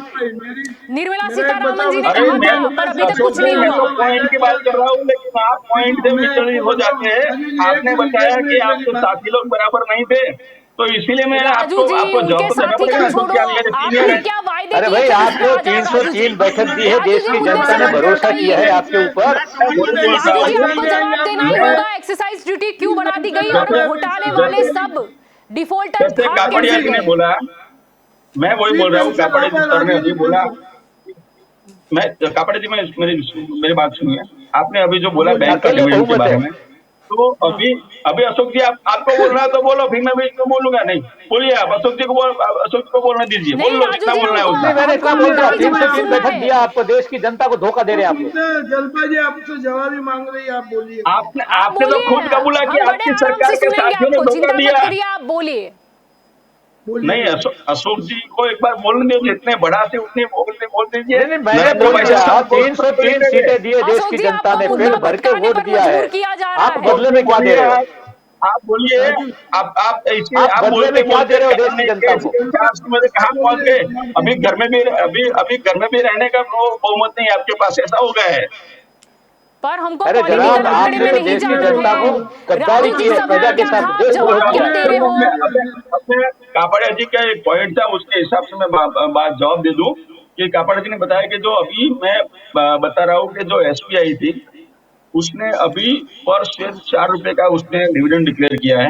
निर्मला सीतारामन जी ने अरे कहा मैं था, पर अभी तक कुछ नहीं मैं तो हुआ। पॉइंट की बात कर रहा हूँ, लेकिन आप पॉइंट से विचलित हो जाते हैं। आपने बताया कि आपके साथी लोग बराबर नहीं थे, तो इसीलिए मैं राजू जी, आपको उनके जवाब देना साथी का पड़ेगा। छोड़ो, आपने क्या वायदे अरे किए भाई, थे आपने उसमें आ जाओ। 303 बैठक दी है, राजू देश जी, की मुद्दे जनता ने से भरोसा हटाइए। किया है आपके ऊपर। राजू जी, आपको जवाब देना ही होगा। एक्सरसाइज ड्यूटी क्यों बढ़ा दी गई और घोटाले वाले सब डिफॉल्टर जैसे भाग कापड़िया कैसे जी ने गए? बोला, मैं वही बोल रहा हूँ। कापड़िया जी सर ने अभी बोला, मैं कापड़िया जी में मेरी बात सुनिए। आपने अभी जो बोला बैंक का डिविडेंड के बारे में, तो अभी अशोक जी आपको बोलना है तो बोलो, फिर मैं भी तो बोलूंगा। नहीं बोलिए आप, अशोक जी को बोलने दीजिए, बोल लो जितना बोलना है उतना। मैंने क्या बोल रहा, 303 बैठक दिया आपको, देश की जनता को धोखा दे रहे हैं आप लोग। जलपा जी आपसे जवाब ही मांग रही है, आप बोलिए। आपने तो खुद का बोला कि आपकी सरकार के साथियों ने धोखा दिया। आप बोलिए। नहीं, अशोक जी को एक बार बोलने दीजिए, जितने बड़ा से उतने बोल दीजिए। मैंने बोल दिया, 303 सीटें दिए देश की जनता ने, पेट भर के वोट दिया है। आप बदले में क्या दे रहे हो? आप बोलिए, आप बदले में क्या दे रहे हो देश की जनता को? मेरे कहाँ पहुंच गए? अभी घर में भी रहने का बहुमत नहीं आपके पास, ऐसा हो गया है। पर हमको अरे पॉलिटिकल जनाब, आंकड़े आपने में तो नहीं देश की जाना जनता को है। गद्दारी राजू की जी, है, सवाल प्रजा के क्या साथ था? देश जवाब द्रोह क्या किया। दे रहे हो? अपने कापड़िया जी का एक पॉइंट था, उसके हिसाब से मैं बात जवाब दे दूं कि कापड़िया जी ने बताया कि जो अभी मैं बता रहा हूँ कि जो SBI थी, उसने अभी पर शेयर 4 रुपए का उसने डिविडेंड डिक्लेयर किया है।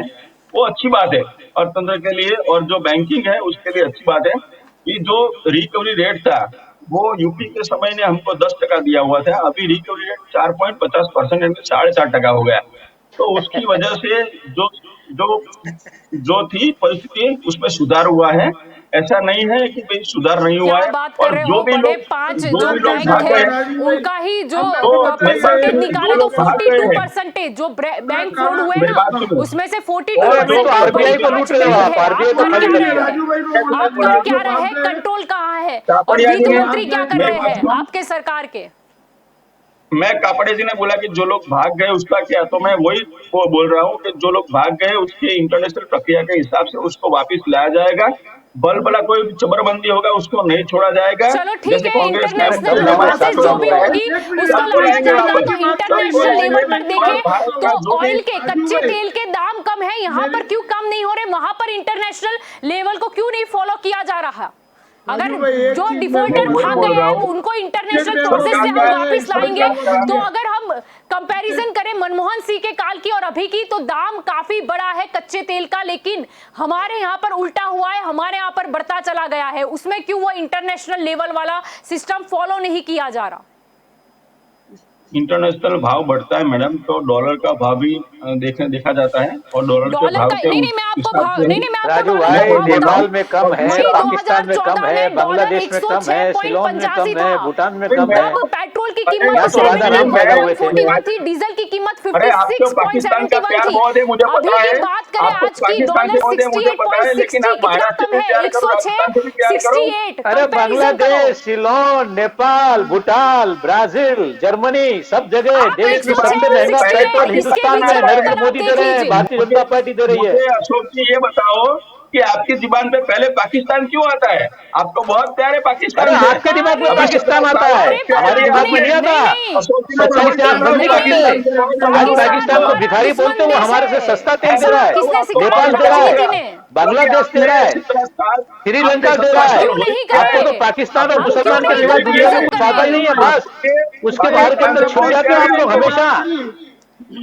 वो अच्छी बात है अर्थतंत्र के लिए, और जो बैंकिंग है उसके लिए अच्छी बात है कि जो रिकवरी रेट था वो यूपी के समय ने हमको 10% दिया हुआ था, अभी रिकवरी रेट 4.50% यानी 4.5% हो गया। तो उसकी वजह से जो थी परिस्थिति, उसमें सुधार हुआ है। ऐसा नहीं है कि भाई सुधार नहीं हुआ क्या है। बात कर रहे हो? बड़े 5 जो बैंक थे उनका ही जो परसेंटेज निकाले तो 42%, जो बैंक फ्रॉड हुए ना उसमें से 42% आरबीआई को लूट रहे हो आप, आरबीआई को खाली कर रहे हो। आप कर क्या रहे हैं? कंट्रोल कहाँ है? और वित्त मंत्री क्या कर रहे हैं आपके सरकार के? मैं कापड़े जी ने बोला कि जो लोग भाग गए उसका क्या, तो मैं वही वो बोल रहा हूँ कि जो लोग भाग गए उसके इंटरनेशनल प्रक्रिया के हिसाब से उसको वापस लाया जाएगा। बला कोई चबरबंदी होगा उसको नहीं छोड़ा जाएगा। चलो ठीक जैसे है, कांग्रेस में इंटरनेशनल कब लेवल हमारे से साथ जो हो भी रहा है? होगी उसको सबको लाया लाएंगे जाएगा। वापस। तो सबको इंटरनेशनल लाएंगे। लेवल पर देखें भारत तो का जो भी ऑयल के कच्चे तेल के दाम कम है, यहाँ पर क्यों कम नहीं हो रहे? वहां पर इंटरनेशनल लेवल को क्यों नहीं फॉलो किया जा रहा? अगर राजू भाई, एक जो चीज मैं डिफॉल्टर वही भाग बोल गए रहा हैं हूँ। उनको इंटरनेशनल स्टेट प्रोसेस से बैंक हम का वापस है, लाएंगे, सरकार तो का अगर हम कंपैरिजन करें मनमोहन सिंह के काल की और अभी की, तो दाम काफी बड़ा है कच्चे तेल का, लेकिन हमारे यहाँ पर उल्टा हुआ है, हमारे यहाँ पर बढ़ता चला गया है। उसमें क्यों वो इंटरनेशनल लेवल वाला सिस्टम फॉलो नहीं किया जा रहा? इंटरनेशनल भाव बढ़ता है मैडम, तो डॉलर का भाव भी देखा जाता है, और डॉलर के डॉलर भाव का के नहीं नहीं मैं आपको हिसाब भाव से नहीं नहीं मैं आपको राजू डॉलर का भाई, भाव नेपाल बताऊं। में कम है, भाई पाकिस्तान में कम 2014 है, में बांग्लादेश में कम है, सिलोन में कम है, भूटान में कम है। तब पेट्रोल की अरे कीमत यहाँ तो राजा राम पैदा हुए थे। 71 थी, डीजल की कीमत अरे आपको पाकिस्तान का 56.71 प्यार थी। बहुत है, मुझे अभी पता की है। बात करें आपको आज की, पाकिस्तान से डॉलर बहुत है, मुझे पता है, लेकिन 68.60 आप कितना महाराष्ट्र कम से भी है? प्यार करो, राजस्थान से भी प्यार करो। 168। अरे बांग्लादेश, सिलोन, नेपाल, भूटान, ब्राजील, जर्मनी, सब जगह आप देश में 106 सबसे और महंगा 68 पेट्रोल इसके हिंदुस्तान बीच में का नरेंद्र अंतर आप मोदी दे देख रहे हैं, लीजिए। भारतीय जनता पार्टी दे रही है। मुझे अशोक जी ये बताओ कि आपकी जुबान पे पहले पाकिस्तान क्यों आता है? आपको बहुत प्यार है पाकिस्तान अरे से। आपके दिमाग में अरे पाकिस्तान आता है, अरे पर हमारे दिमाग में आपने नहीं आता। नहीं अशोक जी ने सच्चाई से आप पाकिस्तान गल नहीं करते। आज पाकिस्तान को हमारा भिखारी दुश्मन बोलते हो, वो देश हमारे है। से सस्ता तेल दे ऐसा रहा है। किसने सिखाया नेपाल दे रहा है, राजनीति ने? बांग्लादेश दे रहा है, श्रीलंका दे रहा आप है। क्यों नहीं आपको कर तो रहे? पाकिस्तान और हम क्यों मुसलमान के नहीं सिवा दुनिया में कंपैरिजन कुछ कर आता ही रहे? नहीं है। बस उसके बाहर के अंदर छुप जाते हो आप लोग हमेशा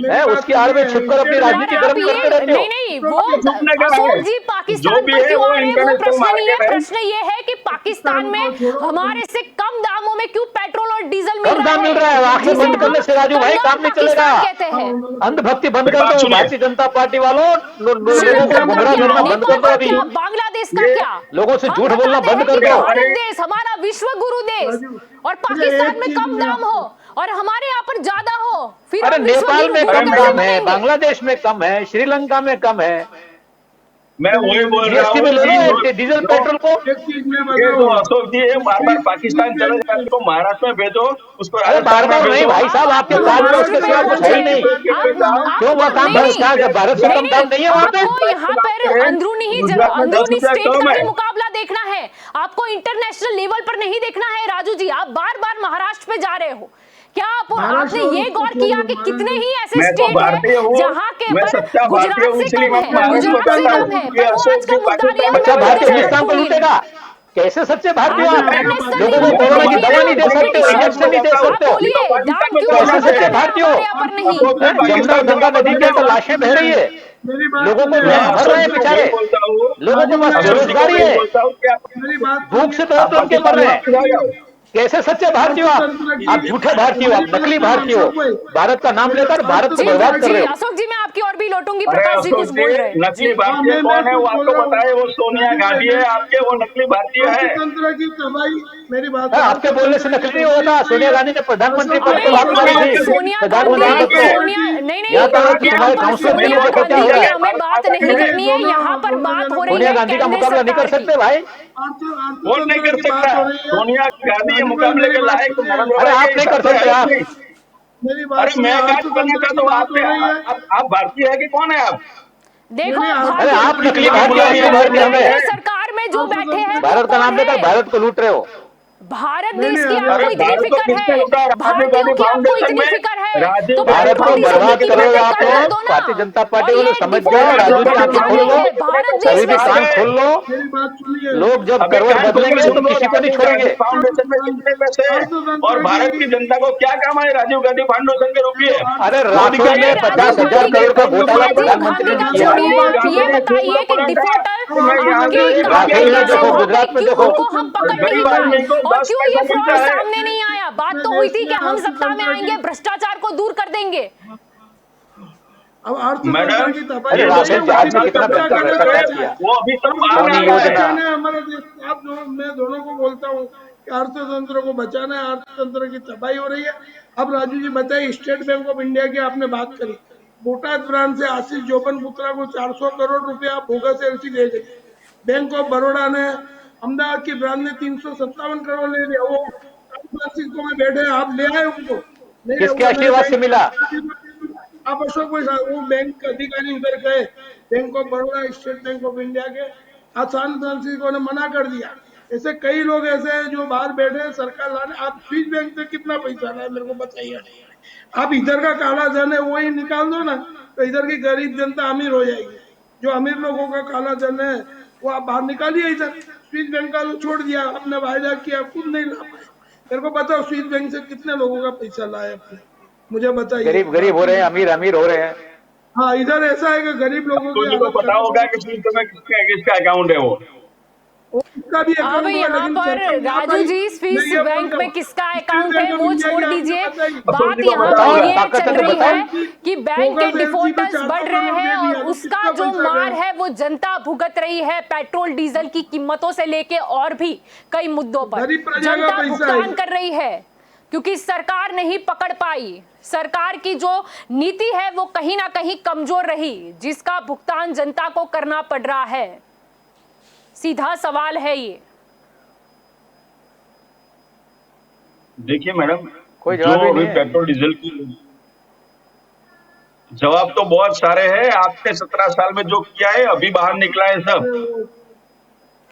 है, उसकी आड़ में छिपकर अपनी और राजनीति आप गर्म करते ये रहते हो। नहीं नहीं वो झुकने का अशोक है। जी जो पाकिस्तान भी पर है क्यों वो आ रहे हैं वो इंटरनेशनल प्रश्न नहीं है। मार्केट है। प्रश्न ये है कि पाकिस्तान में हमारे से कम दामों में क्यों पेट्रोल और डीजल मिल कम रहा है? दाम मिल रहा है, आंखें जिसे बंद करने से राजू भाई कमला काम नहीं चलेगा। पाकिस्तान कहते हैं। अंधभक्ति बंद कर बात दो, सुनिए। भारतीय जनता पार्टी वालों लोगों श्रीलंका को का गुमराह क्या, करना बंद कर नेपाल दो का अभी। क्या, बांग्लादेश का ये क्या? लोगों से हम झूठ बोलना बताते बंद हैं कर कि दो। भारत देश हमारा विश्व गुरु देश और पाकिस्तान में कम दाम हो और हमारे यहाँ पर ज्यादा हो, फिर अरे हम विश्व नेपाल गुरु में कम कैसे दाम है, बनेंगे? बांग्लादेश में कम है, श्रीलंका में कम है। मैं वही बोल रहा जीएसटी हूँ में ले कि लो डीजल पेट्रोल को। एक चीज मैं ये जो बताऊं, अशोक जी है बार बार पाकिस्तान चले जाते, उसको महाराष्ट्र में भेजो, उसको अरे बार राजस्थान में बार नहीं भेजो। भाई साहब, आपके कान में उसके सिवा कुछ है ही नहीं। क्यों वहाँ काम भारत से कम दाम नहीं है वहाँ पे? आपको यहाँ पर गुजरात में 10 अंदरूनी रुपया स्टेट कम का है। ही मुकाबला देखना है, आपको इंटरनेशनल लेवल पर नहीं देखना है। राजू जी, आप बार बार महाराष्ट्र पे जा रहे हो। क्या आपने ये गौर किया कि कितने ही ऐसे मैं तो स्टेट भारतीय हैं हूँ, जहाँ के मैं पर सच्चा भारतीय गुजरात हूँ, से इसलिए कम मैं है, महाराष्ट्र गुजरात से बताता कम हूँ है, कि पर वो आज अशोक का जी मुद्दा नहीं है। सच्चा मैं भारतीय मुद्दे से हिंदुस्तान को हटूंगी नहीं। लूटेगा? कैसे सच्चे भारतीय हो आप आप? इंटरनेशनल लोगों को लेवल पर कोरोना की देखिए दवा ना, नहीं दे सकते, कंपटीशन इंजेक्शन नहीं दे आप सकते हो। बोलिए दाम क्यों कैसे बढ़ सच्चे रहे हैं भारतीय हो? हमारे यहाँ पर नहीं? जमुना और गंगा नदी के अंदर लाशें बह रही है, मेरी बात लोगों को सुनिए। मर रहे हैं बेचारे, बोलता हूँ, लोगों को बस राजू भाई, बेरोजगारी है, बोलता हूँ कि मेरी बात भूख से सुनिए। तड़प तड़प के मर रहे हैं। आप कैसे सच्चे भारतीय हो आप झूठे भारतीय हो, आप नकली भारतीय हो। भारत का नाम लेकर भारत को जी बर्बाद कर रहे जी हो। अशोक जी, मैं आपकी और भी लौटूंगी। अरे प्रकाश जी अशोक कुछ बोल रहे हैं। नकली भारतीय कौन है वो आपको पता है? वो सोनिया गांधी है आपके, वो नकली भारतीय है। अर्थतंत्र की तबाही, मेरी बात हाँ, आपके बोलने से नकली नहीं होता। सोनिया गांधी ने प्रधानमंत्री पद पे लात मारी अरे थी, सोनिया प्रधानमंत्री गांधी, पद को। सोनिया नहीं यहाँ नहीं तक कि तुम्हारे काउंसिलर सोनिया नहीं देखो क्या गांधी हो रहा की है। हमें बात नहीं करनी है। यहाँ पर बात हो रही सोनिया है गांधी का केंद्र मुकाबला नहीं कर सरकार सकते की। भाई। कौन नहीं कर सकता? सोनिया गांधी के मुकाबले के लायक तो नरेंद्र अरे भाई आप के नहीं हिसाब कर से सकते है आप। ही नहीं। मेरी बात अरे मैं बात करना चाहता हूँ हो रही है। आप भारतीय है कि कौन है आप? देखो अरे आप नकली भारतीय हो, ये भारतीय हमें। केंद्र सरकार में जो बैठे हैं वो भारत का नाम कौन लेकर है? भारत को लूट रहे हो। भारत नहीं, देश की नहीं, आपको अरे इतनी भारत को फिक्र किसने है, लूटा? राजीव भारतीयों गांधी की आपको फाउंडेशन इतनी में फिक्र है, राजीव तो गांधी भारत को कंपटीशन बर्बाद की करोगे कीमतें आप कम कर लोग। दो ना। भारतीय जनता और पार्टी ये वाले समझ डिफॉल्ट जाओ, राजू जी जो आंखें खोल जाने लो, हैं भारत सभी देश भी में कान से। खोल लो। मेरी बात सुनिए। लोग जब अबे करवट कान खोल बदलेंगे के तो सुन लो, किसी को नहीं राजीव छोड़ेंगे। गांधी फाउंडेशन में कितने पैसे हैं? और भारत की जनता को क्या काम है राजीव गांधी फाउंडेशन के? रुपये अरे वो रातों दिखाइए। में 50,000 करोड़ का घोटाला राजीव प्रधानमंत्री गांधी ने का किया। छोड़िए, आप ये बताइए कि डिफॉल्टर आपके राफेल में कैसे देखो, भाग गए, गुजरात में क्यों देखो। उनको हम पकड़ नहीं गरीब आदमी पाए को और 10 क्यों पैसा ये फ्रॉड मिलता है। सामने नहीं आया? बात तो हुई थी कि हम सत्ता में आएंगे, भ्रष्टाचार को दूर कर देंगे। अब मैडम की अरे राफेल जहाज में कितना भ्रष्टाचार किया। वो अभी सब आ कौन रहा योजना? है। हमारे देश, आप मैं दोनों को बोलता हूँ कि अर्थतंत्र को बचाना है, अर्थतंत्र की तबाही हो रही है। अब राजू जी बताइए, स्टेट बैंक ऑफ इंडिया की आपने बात करी, बोटाद ब्रांच से आशीष जोबन पुत्रा को 400 करोड़ रुपया बोगस एलसी दे गई। बैंक ऑफ बड़ौदा ने अहमदाबाद की ब्रांच ने 357 करोड़ ले लिया। वो फ्रांसिस्को में बैठे, आप ले आए उनको, नहीं, किसके वो मेरे आशीर्वाद से बैंक मिला? आप अशोक भाई साहब, वो बैंक अधिकारी उधर गए, bank of Baroda, state bank of India के, आज सान फ्रांसिस्को ने मना कर दिया। ऐसे कई लोग ऐसे हैं जो बाहर बैठे हैं सरकार लाने। आप स्विस बैंक से कितना पैसा लाए मेरे को बताइए। आप इधर का काला धन है वही निकाल दो ना, तो इधर की गरीब जनता अमीर हो जाएगी। जो अमीर लोगों का काला धन है वो आप बाहर निकालिए। इधर स्विस बैंक का तो छोड़ दिया, आपने वायदा किया, खुद नहीं ला पाए। मेरे को बताओ स्विस बैंक से कितने लोगों का पैसा लाए अपने, मुझे बताइए। गरीब गरीब हो रहे हैं, अमीर अमीर हो रहे हैं। हाँ, इधर ऐसा है कि गरीब लोगों की तो को पता होगा कि स्विफ्ट में किसका अकाउंट है वो। उसका भी अब अकाउंट होगा, यहाँ लेकिन पर सरकार यहाँ राजू पर- जी स्विस मैं ये बोल बैंक रहा में हूँ, किसका स्टेट अकाउंट है बैंक ऑफ वो इंडिया छोड़ की आपको दीजिए। बताइए। बात जी को यहाँ बताओ, पर ये ताकत चल है तो रही बताओ। है कि बैंक के फोकस एलसी पे डिफॉल्टर्स 400 बढ़ रहे करोड़ दे हैं और दिया, तो उसका कितना जो पैसा मार गया? है वो जनता भुगत रही है, पेट्रोल डीजल की कीमतों से लेके और भी कई मुद्दों पर गरीब प्रजा का जनता पैसा भुगतान है। कर रही है, क्योंकि सरकार नहीं पकड़ पाई। सरकार की जो नीति है वो कहीं ना कहीं कमजोर रही, जिसका भुगतान जनता को करना पड़ रहा है। सीधा सवाल है ये। देखिए मैडम, कोई जो जवाब ही अभी नहीं है। पेट्रोल डीजल की जवाब तो बहुत सारे हैं। आपने 17 साल में जो किया है अभी बाहर निकला है सब,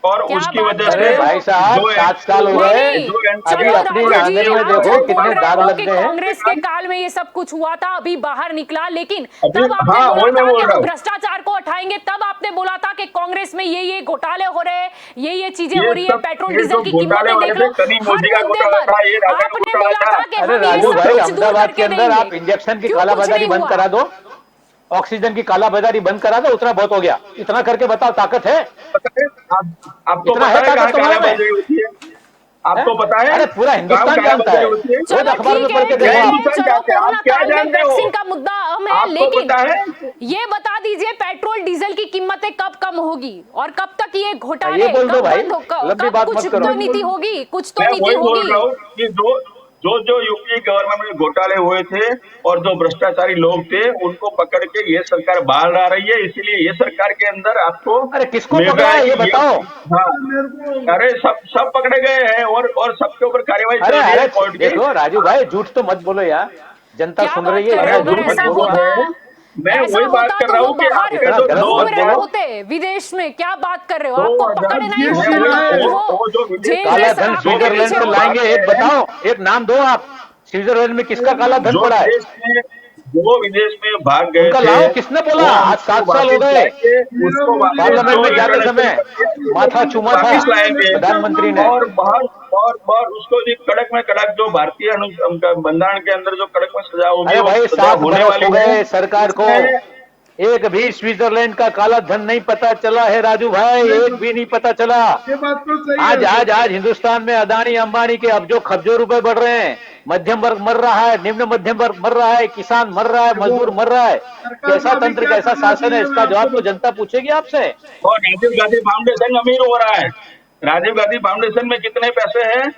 और क्या उसकी बात वजह कर अरे रहे से हो? भाई साहब, जो 7 साल हो नहीं गए, नहीं, अभी चलो अपनी राजू जी, आंगन में आप देखो जो बोल कितने रहे दाग हो लग कि गए हैं। कांग्रेस के काल में ये सब कुछ हुआ था, अभी बाहर निकला, लेकिन अभी तब आपने हाँ, बोला वही मैं था बोल कि रहा हम हूँ। भ्रष्टाचार को हटाएंगे, तब आपने बोला था कि कांग्रेस में ये घोटाले हो रहे हैं, ये चीजें ये हो रही है, सब पेट्रोल ये डीजल जो की घोटाले कीमतें वाले देख थे, लो। कभी हर मोदी का मुद्दे घोटाला पर था, ये राजा का आपने घोटाला बोला था। था कि अरे हम ये राजू सब भाई, कुछ दूर अहमदाबाद के करके अंदर आप देंगे। इंजेक्शन की क्यों कुछ कालाबाजारी नहीं बंद हुआ? करा दो, ऑक्सीजन की कालाबाजारी बंद करा दो, उतना बहुत हो गया। इतना करके बताओ, ताकत है? पता है आपको इतना पता है है कहाँ ताकत तुम्हारे में? कालाबाजारी होती है? आपको हैं? पता है अरे पूरा कि कहाँ हिंदुस्तान जानता कालाबाजारी है, होती है? रोज चलो अखबार में ठीक पढ़ है, के ठीक देखो यह आप। है, हिंदुस्तान चलो चाहते हैं, कोरोना आप क्या काल में जानते हो? वैक्सीन का मुद्दा अहम है, आपको लेकिन पता है? ये बता दीजिए पेट्रोल डीजल की कीमतें कब कम होगी और कब तक ये घोटाले ये बोल दो कब भाई, बंद हो, लंबी कब बात कुछ मत करो। तो नीति होगी, कुछ तो मैं नीति वही बोल होगी। रहा हूँ कि जो यूपी गवर्नमेंट में घोटाले हुए थे और जो भ्रष्टाचारी लोग थे उनको पकड़ के ये सरकार बाहर ला रही है। इसीलिए ये सरकार के अंदर आपको अरे किसको मिल पकड़ा रहा है है ये कि बताओ। हाँ, मेरे को अरे सब पकड़े गए हैं और सबके ऊपर कार्यवाही चल अरे रही है अरे कोर्ट की। देखो राजू भाई, झूठ तो मत बोलो यार, जनता क्या सुन बात रही है, कर रहे इतना हो? झूठ अगर मत ऐसा बोलो होता, आप। मैं ऐसा वही बात होता कर तो रहा वो हूँ कि बाहर इतना गलत घूम मत रहे बोलो। होते विदेश में। क्या बात कर रहे हो? तो आपको अगर पकड़ नहीं ये होता है, तब वो जो वो विदेश जेल काला में धन सलाखों के स्विट्जरलैंड पीछे से होते। लाएंगे, एक बताओ, एक नाम दो आप, स्विट्जरलैंड में किसका काला धन जो पड़ा है? विदेश में भाग गए उनका थे लाओ, किसने बोला? वो आज उसको 7 साल हो वापिस गए। लाएंगे, उसको पार्लियामेंट में जाते इंटरनेशनल समय करके माथा चूमा था वापिस लाएंगे प्रधानमंत्री ने। और बाहर उसको भी कड़क में कड़क जो भारतीय बंधारण के अंदर जो कड़क में सजा होगी अरे वो भाई, सजा 7 होने बरस वाली हो है। गए सरकार को, उसमें एक भी स्विट्जरलैंड का काला धन नहीं पता चला है राजू भाई, एक भी नहीं पता चला। ये बात तो सही आज है। आज आज हिंदुस्तान में अदानी अंबानी के अब्जो खब्जो रुपए बढ़ रहे हैं, मध्यम वर्ग मर रहा है, निम्न मध्यम वर्ग मर रहा है, किसान मर रहा है, मजदूर मर रहा है। सरकार कैसा को अभी तंत्र, क्या कैसा करना शासन है, चाहिए, इसका मैं जवाब आपको तो जनता पूछेगी आपसे। और राजीव गांधी फाउंडेशन अमीर हो रहा है। राजीव गांधी फाउंडेशन में कितने पैसे हैं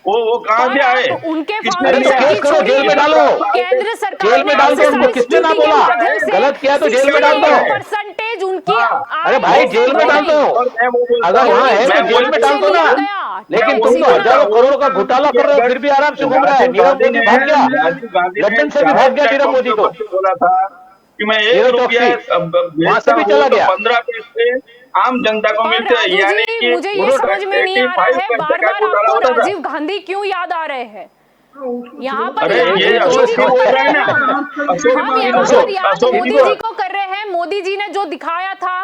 वो कहाँ पर से आए? आप उनके किसने अरे तो फाउंडेशन दिया? केस की करो, जेल में छोड़िए, डालो, केंद्र सरकार जेल ने में डाल दो उनको, एक्साइज किसने ना ड्यूटी के बोला? माध्यम से गलत किया तो जेल में डाल दो। 68% उनकी हाँ, अरे आय भाई में जेल में डाल बढ़ दो, गई। और मैं वो बोलता अगर हूँ, वहां है मैं तो जेल वही में डाल दो ना। लिया गया। लेकिन टैक्स तुम ही तो बना। हजारों करोड़ों का घोटाला कर रहे हो, फिर भी आराम से घूम रहा है। नीरव मोदी भाग गया, राजीव गांधी ने लंदन से भी भाग गया नीरव मोदी तो। बोला था कि मैं 1 नीरव रुपया चौकसी वहां से भेजता भी हूँ चला तो गया। 15 पैसे आम जनता को पर मिलते हैं, राजू यानी जी, कि मुझे ये समझ में नहीं आ रहा 85 है, पैसे बार का बार घोटाला आपको होता था। राजीव गांधी क्यों याद आ रहे हैं? यहाँ पर अरे याद ये मोदी अशोक जी जी को बोल कर रहे हैं रहे ना, हैं हम यहाँ अशोक पर याद अशोक मोदी जी को कर रहे हैं। मोदी जी ने जो दिखाया था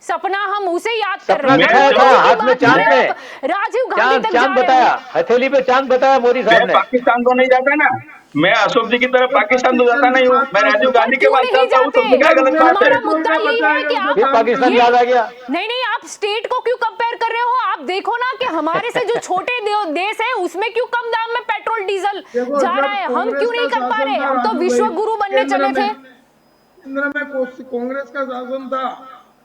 सपना, हम उसे याद कर सपना रहे हैं। दिखाया था, मोदी जी की हाथ में बात चांद कर रहे में, हैं, राजीव गांधी चांद तक चांद जा रहे बताया, हैं। हथेली पे चांद बताया मोदी मैं साहब ने। पाकिस्तान तो नहीं जाता ना, मैं अशोक जी की तरह पाकिस्तान तो जाता नहीं हूँ, मैं राजीव पर गांधी के क्यों पास नहीं जाता हूँ, जाते? तो क्या गलत बात है? हमारा मुद्दा यही है कि आप फिर पाकिस्तान याद आ गया। नहीं, आप स्टेट को क्यों कंपेयर कर रहे हो? आप देखो ना कि हमारे से जो छोटे देश है उसमें क्यों कम दाम में पेट्रोल डीजल जा रहा है, हम क्यों नहीं कर पा रहे? हम तो विश्व गुरु बनने चले थे। केंद्र में कांग्रेस का शासन था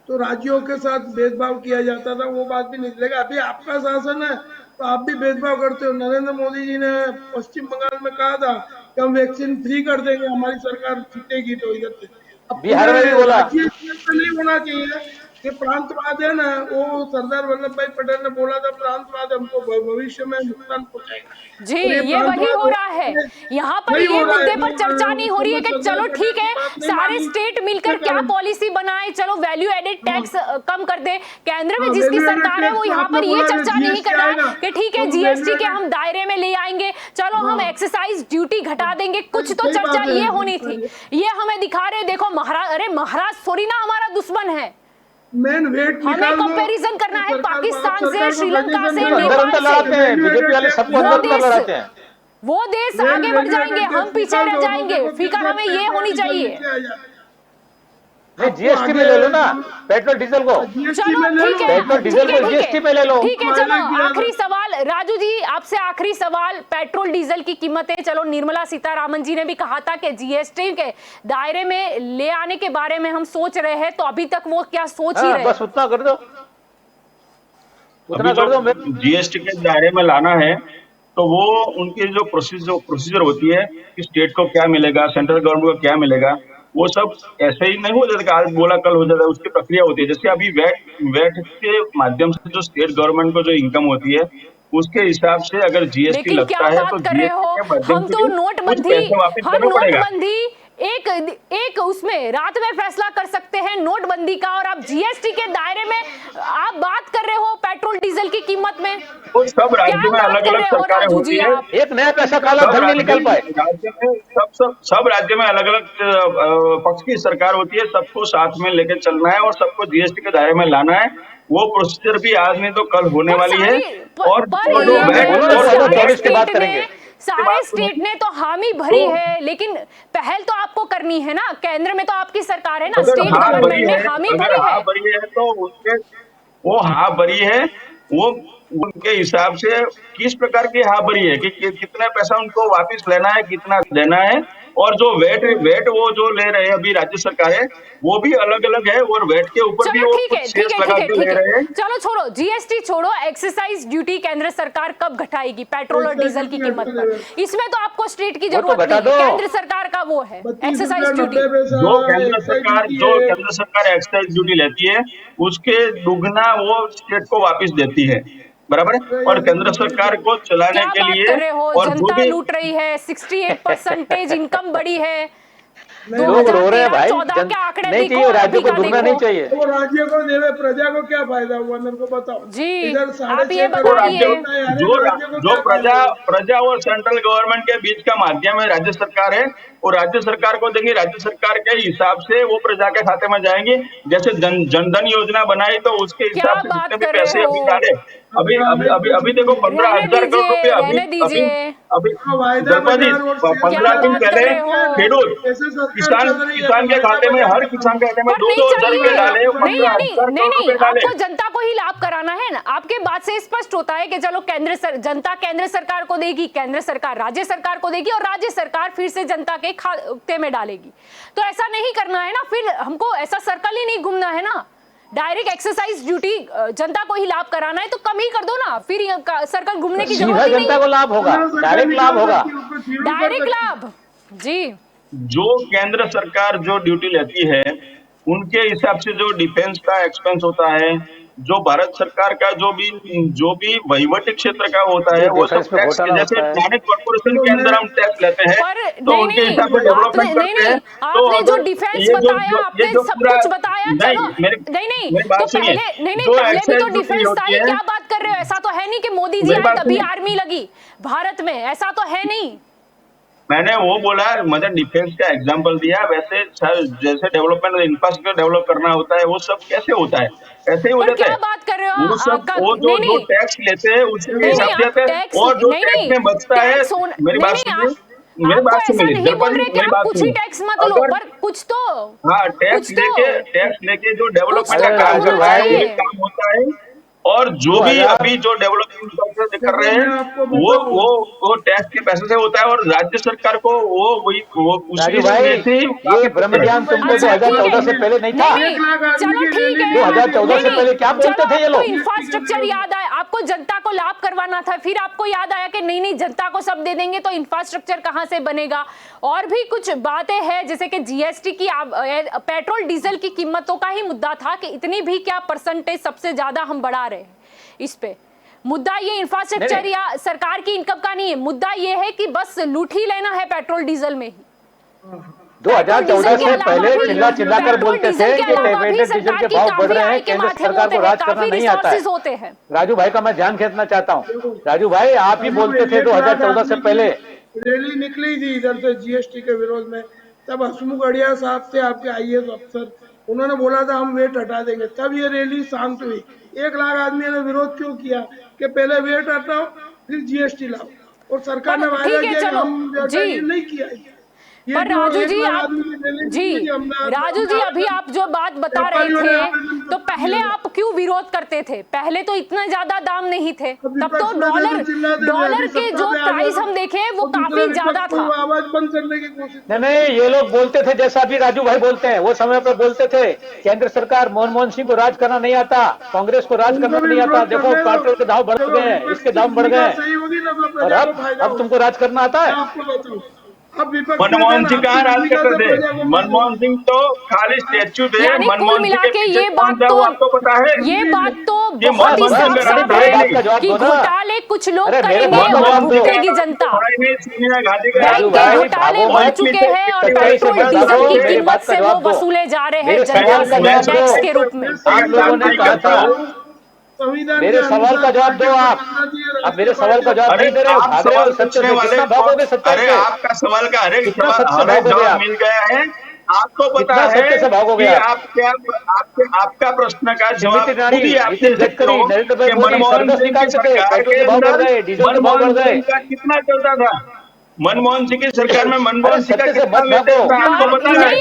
तो राज्यों के साथ भेदभाव किया जाता था, वो बात भी नहीं चलेगा। अभी आपका शासन है तो आप भी भेदभाव करते हो। नरेंद्र मोदी जी ने पश्चिम बंगाल में कहा था कि हम वैक्सीन फ्री कर देंगे, हमारी सरकार जीतेगी तो। इधर से अब बिहार में भी पूरे बोला। राज्य स्तर पे नहीं होना चाहिए, ये प्रांतवाद है ना, वो सरदार वल्लभ भाई पटेल ने बोला था, प्रांतवाद हमको भविष्य में नुकसान पहुंचाएगा। जी, और ये वही हो रहा है। यहाँ पर नहीं ये हो रहा है, मुद्दे पर चर्चा नहीं हो रही है कि चलो ठीक है सारे स्टेट मिलकर क्या पॉलिसी बनाए, चलो वैल्यू एडेड टैक्स कम कर दे। केंद्र में जिसकी सरकार है वो यहाँ पर ये चर्चा नहीं कर रहा कि ठीक है जीएसटी के हम दायरे में ले आएंगे, चलो हम एक्सरसाइज ड्यूटी घटा देंगे। कुछ तो चर्चा ये होनी थी। ये हमें दिखा रहे देखो महाराज, अरे महाराज थोड़ी ना हमारा दुश्मन है, मेन वेट हमें कंपैरिजन करना है पाकिस्तान से, श्रीलंका से, अंदर नेपाल अंदर लड़ाते हैं, बीजेपी वाले सबको अंदर अंदर लड़ाते हैं। वो देश आगे बढ़ जाएंगे, हम पीछे रह जाएंगे। फिक्र हमें ये होनी चाहिए। नहीं, जीएसटी में ले लो ना पेट्रोल डीजल को, चलो ठीक है, पेट्रोल डीजल को जीएसटी में ले लो। ठीक है, चलो आखिरी सवाल राजू जी आपसे, आखिरी सवाल, पेट्रोल डीजल की कीमतें, चलो निर्मला सीतारामन जी ने भी कहा था कि जीएसटी के दायरे में ले आने के बारे में हम सोच रहे हैं, तो अभी तक वो क्या सोच ही रहे? बस उतना कर दो, उतना कर दो। जीएसटी के दायरे में लाना है तो वो उनकी जो प्रोसीजर होती है कि स्टेट को क्या मिलेगा, सेंट्रल गवर्नमेंट को क्या मिलेगा, वो सब ऐसे ही नहीं हो जाता कि आज बोला कल हो जाता है। उसकी प्रक्रिया होती है। जैसे अभी वेट के माध्यम से जो स्टेट गवर्नमेंट को जो इनकम होती है उसके हिसाब से अगर जीएसटी लेकिन लगता क्या है बात तो कर रहे हो, जीएसटी के माध्यम हम से तो भी नोटबंदी, कुछ पैसे वापस हम करना पड़ेगा। नोटबंदी एक उसमें रात में फैसला कर सकते हैं नोटबंदी का, और आप जीएसटी के दायरे में आप बात कर रहे हो पेट्रोल डीजल की कीमत में। वो सब राज्य में अलग अलग सरकारें होती है, एक नया पैसा काला धन नहीं निकल पाए। राज्य में सब राज्य में अलग अलग पक्ष की सरकार होती है। सबको साथ में लेकर चलना है और सबको जीएसटी के दायरे में लाना है। वो प्रोसीजर भी आज नहीं तो कल होने वाली है। और सारे स्टेट ने तो हामी भरी है, लेकिन पहल तो आपको करनी है ना, केंद्र में तो आपकी सरकार है ना, स्टेट गवर्नमेंट ने हामी भरी है तो उसके वो हाँ भरी है, वो उनके हिसाब से किस प्रकार की हाँ भरी है कि कितना पैसा उनको वापस लेना है, कितना देना है। और जो वेट वो जो ले रहे हैं अभी राज्य सरकार है वो भी अलग अलग है, और वेट के ऊपर भी वो कुछ सेस लगा के ले रहे हैं। चलो छोड़ो जीएसटी, छोड़ो एक्सरसाइज ड्यूटी केंद्र सरकार कब घटाएगी पेट्रोल और डीजल की कीमत पर? इसमें तो आपको स्टेट की जरूरत नहीं है, केंद्र सरकार का वो है एक्सरसाइज ड्यूटी। जो केंद्र सरकार एक्सरसाइज ड्यूटी लेती है उसके दुगना वो स्टेट को वापस देती है, बराबर है। और केंद्र सरकार को चलाने के लिए और जनता लूट रही है, 68% इनकम बढ़ी है, लोग रो रहे हैं भाई, के आंकड़े नहीं चाहिए, राज्य को दुगना नहीं चाहिए। वो राज्य को देवे, प्रजा को क्या फायदा हुआ मेरे को बताओ जी। इधर आप ये बताइए, जो प्रजा और सेंट्रल गवर्नमेंट के बीच का माध्यम है राज्य सरकार है, वो राज्य सरकार को देंगे, राज्य सरकार के हिसाब से वो प्रजा के खाते में जाएंगे। जैसे जनधन योजना बनाई तो उसके हिसाब से जितने भी पैसे अभी डाले, अभी देखो 15,000 करोड़ रुपए अभी 15 दिन पहले किसान के खाते में, हर किसान के खाते में 2,000 रुपए डाले। आपको जनता को ही लाभ कराना है ना। आपके बात से स्पष्ट होता है कि चलो जनता केंद्र सरकार को देगी, केंद्र सरकार राज्य सरकार को देगी, और राज्य सरकार फिर से जनता के खाते में डालेगी। तो ऐसा नहीं करना है ना, फिर हमको ऐसा सर्कल ही नहीं घूमना है ना। डायरेक्ट एक्सरसाइज ड्यूटी जनता को ही लाभ कराना है तो कम ही कर दो ना, फिर सर्कल घूमने की जरूरत नहीं। जनता को लाभ होगा, डायरेक्ट लाभ होगा, डायरेक्ट लाभ। जी, जो केंद्र सरकार जो ड्यूटी लेती है उनके हिसाब से जो डिफेंस का एक्सपेंस होता है, जो भारत सरकार का जो भी वहीवटी क्षेत्र का होता है वो सब टैक्स, जैसे प्लानिंग कॉर्पोरेशन के अंदर हम टैक्स लेते हैं तो उनके हिसाब से डेवलपमेंट करते हैं। तो आपने जो डिफेंस बताया, आपने सब कुछ बताया, चलो नहीं तो पहले भी तो डिफेंस था। क्या बात कर रहे हो? ऐसा तो है नहीं कि मोदी जी आए तभी आर्मी लगी भारत में, ऐसा तो है नहीं। मैंने वो बोला, मतलब डिफेंस का एग्जांपल दिया। वैसे जैसे डेवलपमेंट इंफ्रास्ट्रक्चर डेवलप करना होता है वो सब कैसे होता है, ऐसे ही हो जाता है। क्या बात कर रहे हो? वो सब वो जो टैक्स लेते हैं उसके हिसाब से, और जो टैक्स में बचता है, मेरी बात सुनिए, मेरी बात सुनिए, कुछ ही टैक्स मत लो, पर कुछ तो हाँ टैक्स लेके जो डेवलपमेंट का काम होता है और जो भी अभी जो डेवलपमेंट कर रहे हैं वो टैक्स के पैसे से होता है, और राज्य सरकार को वो राजू भाई, ये ब्रह्म ज्ञान तुमको 2014 से पहले नहीं था? चलो ठीक है, 2014 से पहले क्या बोलते थे ये लोग? इंफ्रास्ट्रक्चर याद आया आपको, जनता को लाभ करवाना था, फिर आपको याद आया कि नहीं जनता को सब दे देंगे तो इंफ्रास्ट्रक्चर कहां से बनेगा। और भी कुछ बातें हैं जैसे कि जीएसटी की, पेट्रोल डीजल की कीमतों का ही मुद्दा था कि इतनी भी क्या परसेंटेज सबसे ज्यादा हम बढ़ा रहे हैं। इस पे मुद्दा ये इंफ्रास्ट्रक्चर या सरकार की इनकम का नहीं है, मुद्दा ये है कि बस लूट ही लेना है पेट्रोल डीजल में ही। 2014 से पहले चिल्ला कर बोलते थे कि पेट्रोल डीजल के भाव बढ़ रहे हैं, केंद्र सरकार को राज करना नहीं आता है। राजू भाई का मैं ध्यान खींचना चाहता हूँ। राजू भाई, आप ही बोलते थे 2014 से पहले। रैली निकली थी इधर से जीएसटी के विरोध में, तब हसमुख अढ़िया साहब थे आपके आईएएस अफसर, उन्होंने बोला था हम वेट हटा देंगे, तब ये रैली शांत हुई। 1 लाख आदमी ने विरोध क्यों किया कि पहले वेट हटाओ फिर जीएसटी लाओ, और सरकार ने वायदा किया कि हम नहीं किया। पर राजू जी अभी आप जो बात बता रहे थे तो पहले आप क्यों विरोध करते थे? पहले तो इतना ज्यादा दाम नहीं थे, तब तो डॉलर के जो प्राइस हम देखे वो काफी ज्यादा था। आवाज बंद करने की कोशिश नहीं, ये लोग बोलते थे जैसा अभी राजू भाई बोलते हैं, वो समय पर बोलते थे केंद्र सरकार मनमोहन सिंह को राज करना नहीं आता, कांग्रेस को राज करना नहीं आता, देखो पेट्रोल के दाम बढ़ गए हैं, इसके दाम बढ़ गए, और अब तुमको राज करना आता है। मनमोहन सिंह कहाँ राज करते थे? मनमोहन सिंह तो खाली स्टैच्यू थे। मनमोहन सिंह के पीछे कौन था वो आपको पता है? ये बात तो बहुत ही साफ साफ है कि घोटाले कुछ लोग करेंगे और भुगतेगी जनता। घोटाले बढ़ चुके हैं और पेट्रोल डीजल की कीमत से वो वसूले जा रहे हैं जनता से टैक्स के रूप में। आप लोगों ने कहा था, मेरे सवाल का जवाब दो। आप मेरे सवाल का जवाब नहीं दे रहे हो, भाग रहे हो सत्य से। कितना भागोगे सत्य से? अरे आपका सवाल का हर एक जवाब मिल गया है। आपको पता है कि आपका प्रश्न का जवाब कितना चलता था? मनमोहन सिंह की सरकार में मनमोहन सिंह का कितना वेतन था आपको पता है?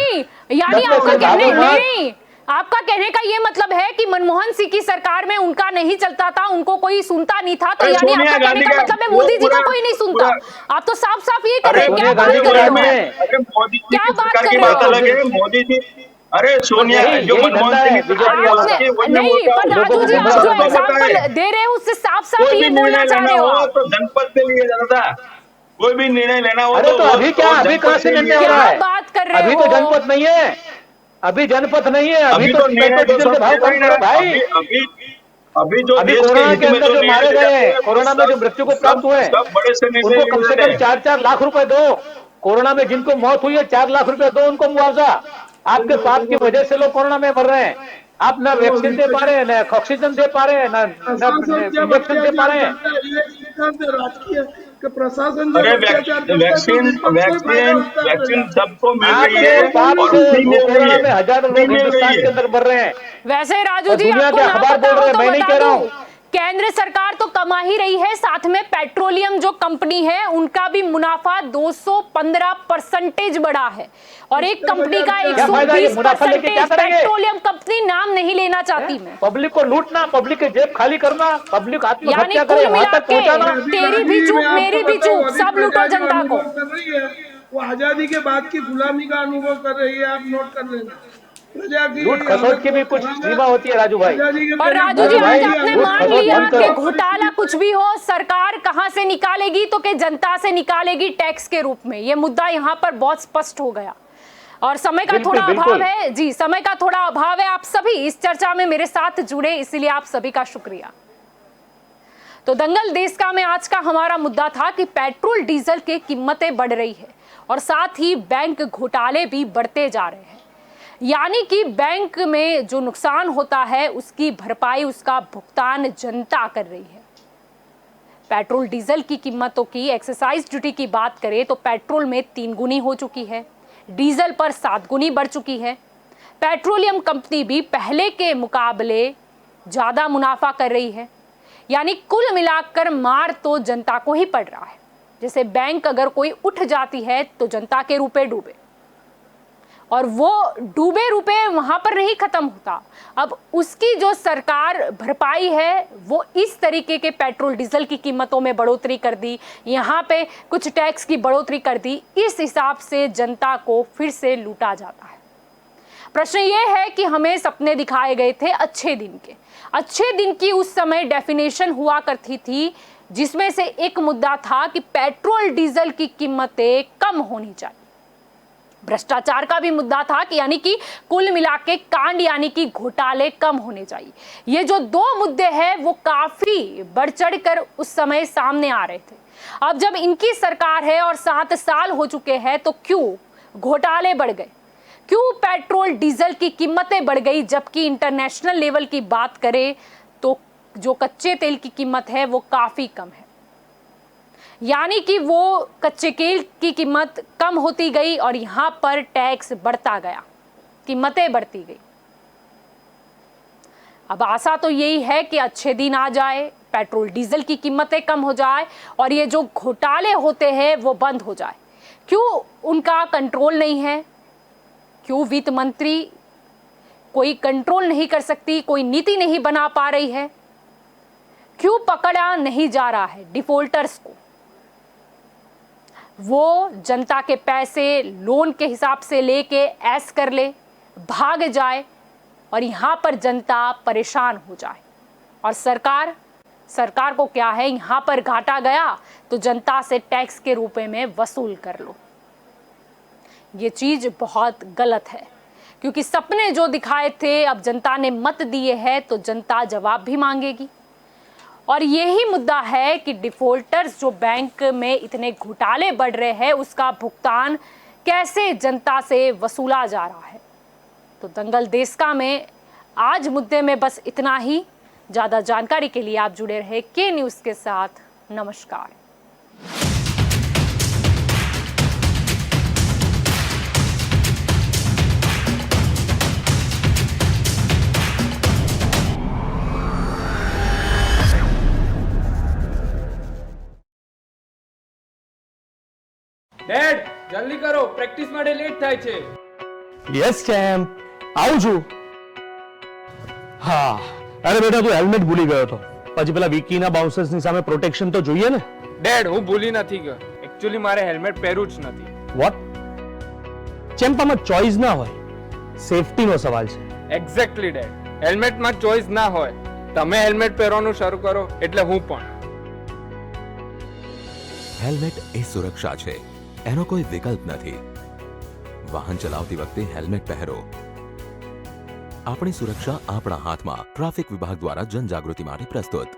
यानी आपका कहने नहीं, आपका कहने का ये मतलब है कि मनमोहन सिंह की सरकार में उनका नहीं चलता था, उनको कोई सुनता नहीं था, तो यानी आपका कहने का मतलब है मोदी जी का कोई नहीं सुनता। आप तो साफ साफ ये कर रहे हैं, क्या बात कर रहे हो? क्या बात कर रहे हो? मोदी जी, अरे सोनिया जो मनमोहन सिंह नहीं, पर राजू जी आप जो एग्जाम्पल दे रहे हो उससे साफ साफ ये बोलना चाह रहे हो तो जनपद से लिए जाना था। कोई भी निर्णय लेना हो तो अभी क्या, अभी कहाँ से निर्णय हो रहा है? बात कर रहे हो? अभी तो जनपद नहीं है, अभी जनपद नहीं है, अभी तो डीजल के भाव कम करो भाई। अभी जो कोरोना के अंदर जो मारे गए, कोरोना में जो मृत्यु को प्राप्त हुए, उनको कम से कम 4-4 लाख रुपए दो। कोरोना में जिनको मौत हुई है 4 लाख रुपए दो उनको मुआवजा। आपके पाप की वजह से लोग कोरोना में मर रहे हैं। आप ना वैक्सीन दे पा रहे हैं, ना ऑक्सीजन दे पा रहे हैं, ना इंजेक्शन दे पा रहे हैं। प्रशासन वैक्सीन सबको मिल रही है, कोरोना में हजारों लोग हिंदुस्तान के अंदर मर रहे हैं। वैसे राजू जी दुनिया के अखबार बोल रहे हैं, मैं नहीं कह रहा हूँ। केंद्र सरकार तो कमा ही रही है, साथ में पेट्रोलियम जो कंपनी है उनका भी मुनाफा 215% बढ़ा है, और एक कंपनी का 120% पेट्रोलियम कंपनी नाम नहीं लेना चाहती मैं। पब्लिक को लूटना, पब्लिक के जेब खाली करना, पब्लिक आत्महत्या करे वहां तक पहुंचाना। तेरी भी चूक मेरी भी चूक, सब लूटो जनता को। वो आजादी के बाद की गुलामी का अनुभव कर रही है, आप नोट कर लेना। लूट खसोट की भी कुछ सीमा होती है राजू भाई। और राजू जी आज आपने मान लिया कि घोटाला कुछ भी हो सरकार कहां से निकालेगी, तो कि जनता से निकालेगी टैक्स के रूप में। ये मुद्दा यहाँ पर बहुत स्पष्ट हो गया, और समय का थोड़ा अभाव है जी, समय का थोड़ा अभाव है। आप सभी इस चर्चा में मेरे साथ जुड़े, इसलिए आप सभी का शुक्रिया। तो दंगल देश का में आज का हमारा मुद्दा था कि पेट्रोल डीजल की कीमतें बढ़ रही है और साथ ही बैंक घोटाले भी बढ़ते जा रहे हैं। यानी कि बैंक में जो नुकसान होता है उसकी भरपाई, उसका भुगतान जनता कर रही है। पेट्रोल डीजल की कीमतों की एक्साइज ड्यूटी की बात करें तो पेट्रोल में 3 गुनी हो चुकी है, डीजल पर 7 गुनी बढ़ चुकी है। पेट्रोलियम कंपनी भी पहले के मुकाबले ज्यादा मुनाफा कर रही है। यानी कुल मिलाकर मार तो जनता को ही पड़ रहा है। जैसे बैंक अगर कोई उठ जाती है तो जनता के रुपए डूबे, और वो डूबे रुपए वहां पर नहीं खत्म होता। अब उसकी जो सरकार भरपाई है वो इस तरीके के पेट्रोल डीजल की कीमतों में बढ़ोतरी कर दी, यहाँ पे कुछ टैक्स की बढ़ोतरी कर दी, इस हिसाब से जनता को फिर से लूटा जाता है। प्रश्न ये है कि हमें सपने दिखाए गए थे अच्छे दिन के। अच्छे दिन की उस समय डेफिनेशन हुआ करती थी, जिसमें से एक मुद्दा था कि पेट्रोल डीजल की कीमतें कम होनी चाहिए। भ्रष्टाचार का भी मुद्दा था कि यानी कि कुल मिला के कांड यानी कि घोटाले कम होने चाहिए। ये जो दो मुद्दे हैं वो काफी बढ़ चढ़ कर उस समय सामने आ रहे थे। अब जब इनकी सरकार है और 7 साल हो चुके हैं तो क्यों घोटाले बढ़ गए, क्यों पेट्रोल डीजल की कीमतें बढ़ गई, जबकि इंटरनेशनल लेवल की बात करें तो जो कच्चे तेल की कीमत है वो काफी कम है। यानी कि वो कच्चे तेल की कीमत कम होती गई और यहां पर टैक्स बढ़ता गया, कीमतें बढ़ती गई। अब आशा तो यही है कि अच्छे दिन आ जाए, पेट्रोल डीजल की कीमतें कम हो जाए और ये जो घोटाले होते हैं वो बंद हो जाए। क्यों उनका कंट्रोल नहीं है, क्यों वित्त मंत्री कोई कंट्रोल नहीं कर सकती, कोई नीति नहीं बना पा रही है, क्यों पकड़ा नहीं जा रहा है डिफॉल्टर्स को। वो जनता के पैसे लोन के हिसाब से लेके ऐश कर ले, भाग जाए और यहां पर जनता परेशान हो जाए। और सरकार को क्या है, यहां पर घाटा गया तो जनता से टैक्स के रूप में वसूल कर लो। ये चीज बहुत गलत है, क्योंकि सपने जो दिखाए थे अब जनता ने मत दिए हैं तो जनता जवाब भी मांगेगी। और यही मुद्दा है कि डिफॉल्टर्स जो बैंक में इतने घोटाले बढ़ रहे हैं उसका भुगतान कैसे जनता से वसूला जा रहा है। तो दंगल देश का में आज मुद्दे में बस इतना ही। ज़्यादा जानकारी के लिए आप जुड़े रहे के न्यूज़ के साथ। नमस्कार। ડેડ જલ્દી કરો, પ્રેક્ટિસ માટે લેટ થાય છે. યસ ચેમ્પ, આવું છું. હા, અરે બેટા તું હેલ્મેટ ભૂલી ગયો હતો. પછી પેલા વિકીના બાઉન્સર્સની સામે પ્રોટેક્શન તો જોઈએ ને. ડેડ હું ભૂલી નથી ગયો, એકચ્યુઅલી મારે હેલ્મેટ પહેરવું જ નથી. વોટ? ચેમ્પ આમાં ચોઇસ ના હોય, સેફટીનો સવાલ છે. એક્ઝેક્ટલી ડેડ, હેલ્મેટમાં ચોઇસ ના હોય. તમે હેલ્મેટ પહેરવાનું શરૂ કરો એટલે હું પણ. હેલ્મેટ એ સુરક્ષા છે, એનો કોઈ વિકલ્પ નથી. વાહન ચલાવતી વખતે હેલ્મેટ પહેરો. આપણી સુરક્ષા આપણા હાથમાં. ટ્રાફિક વિભાગ દ્વારા જનજાગૃતિ માટે પ્રસ્તુત.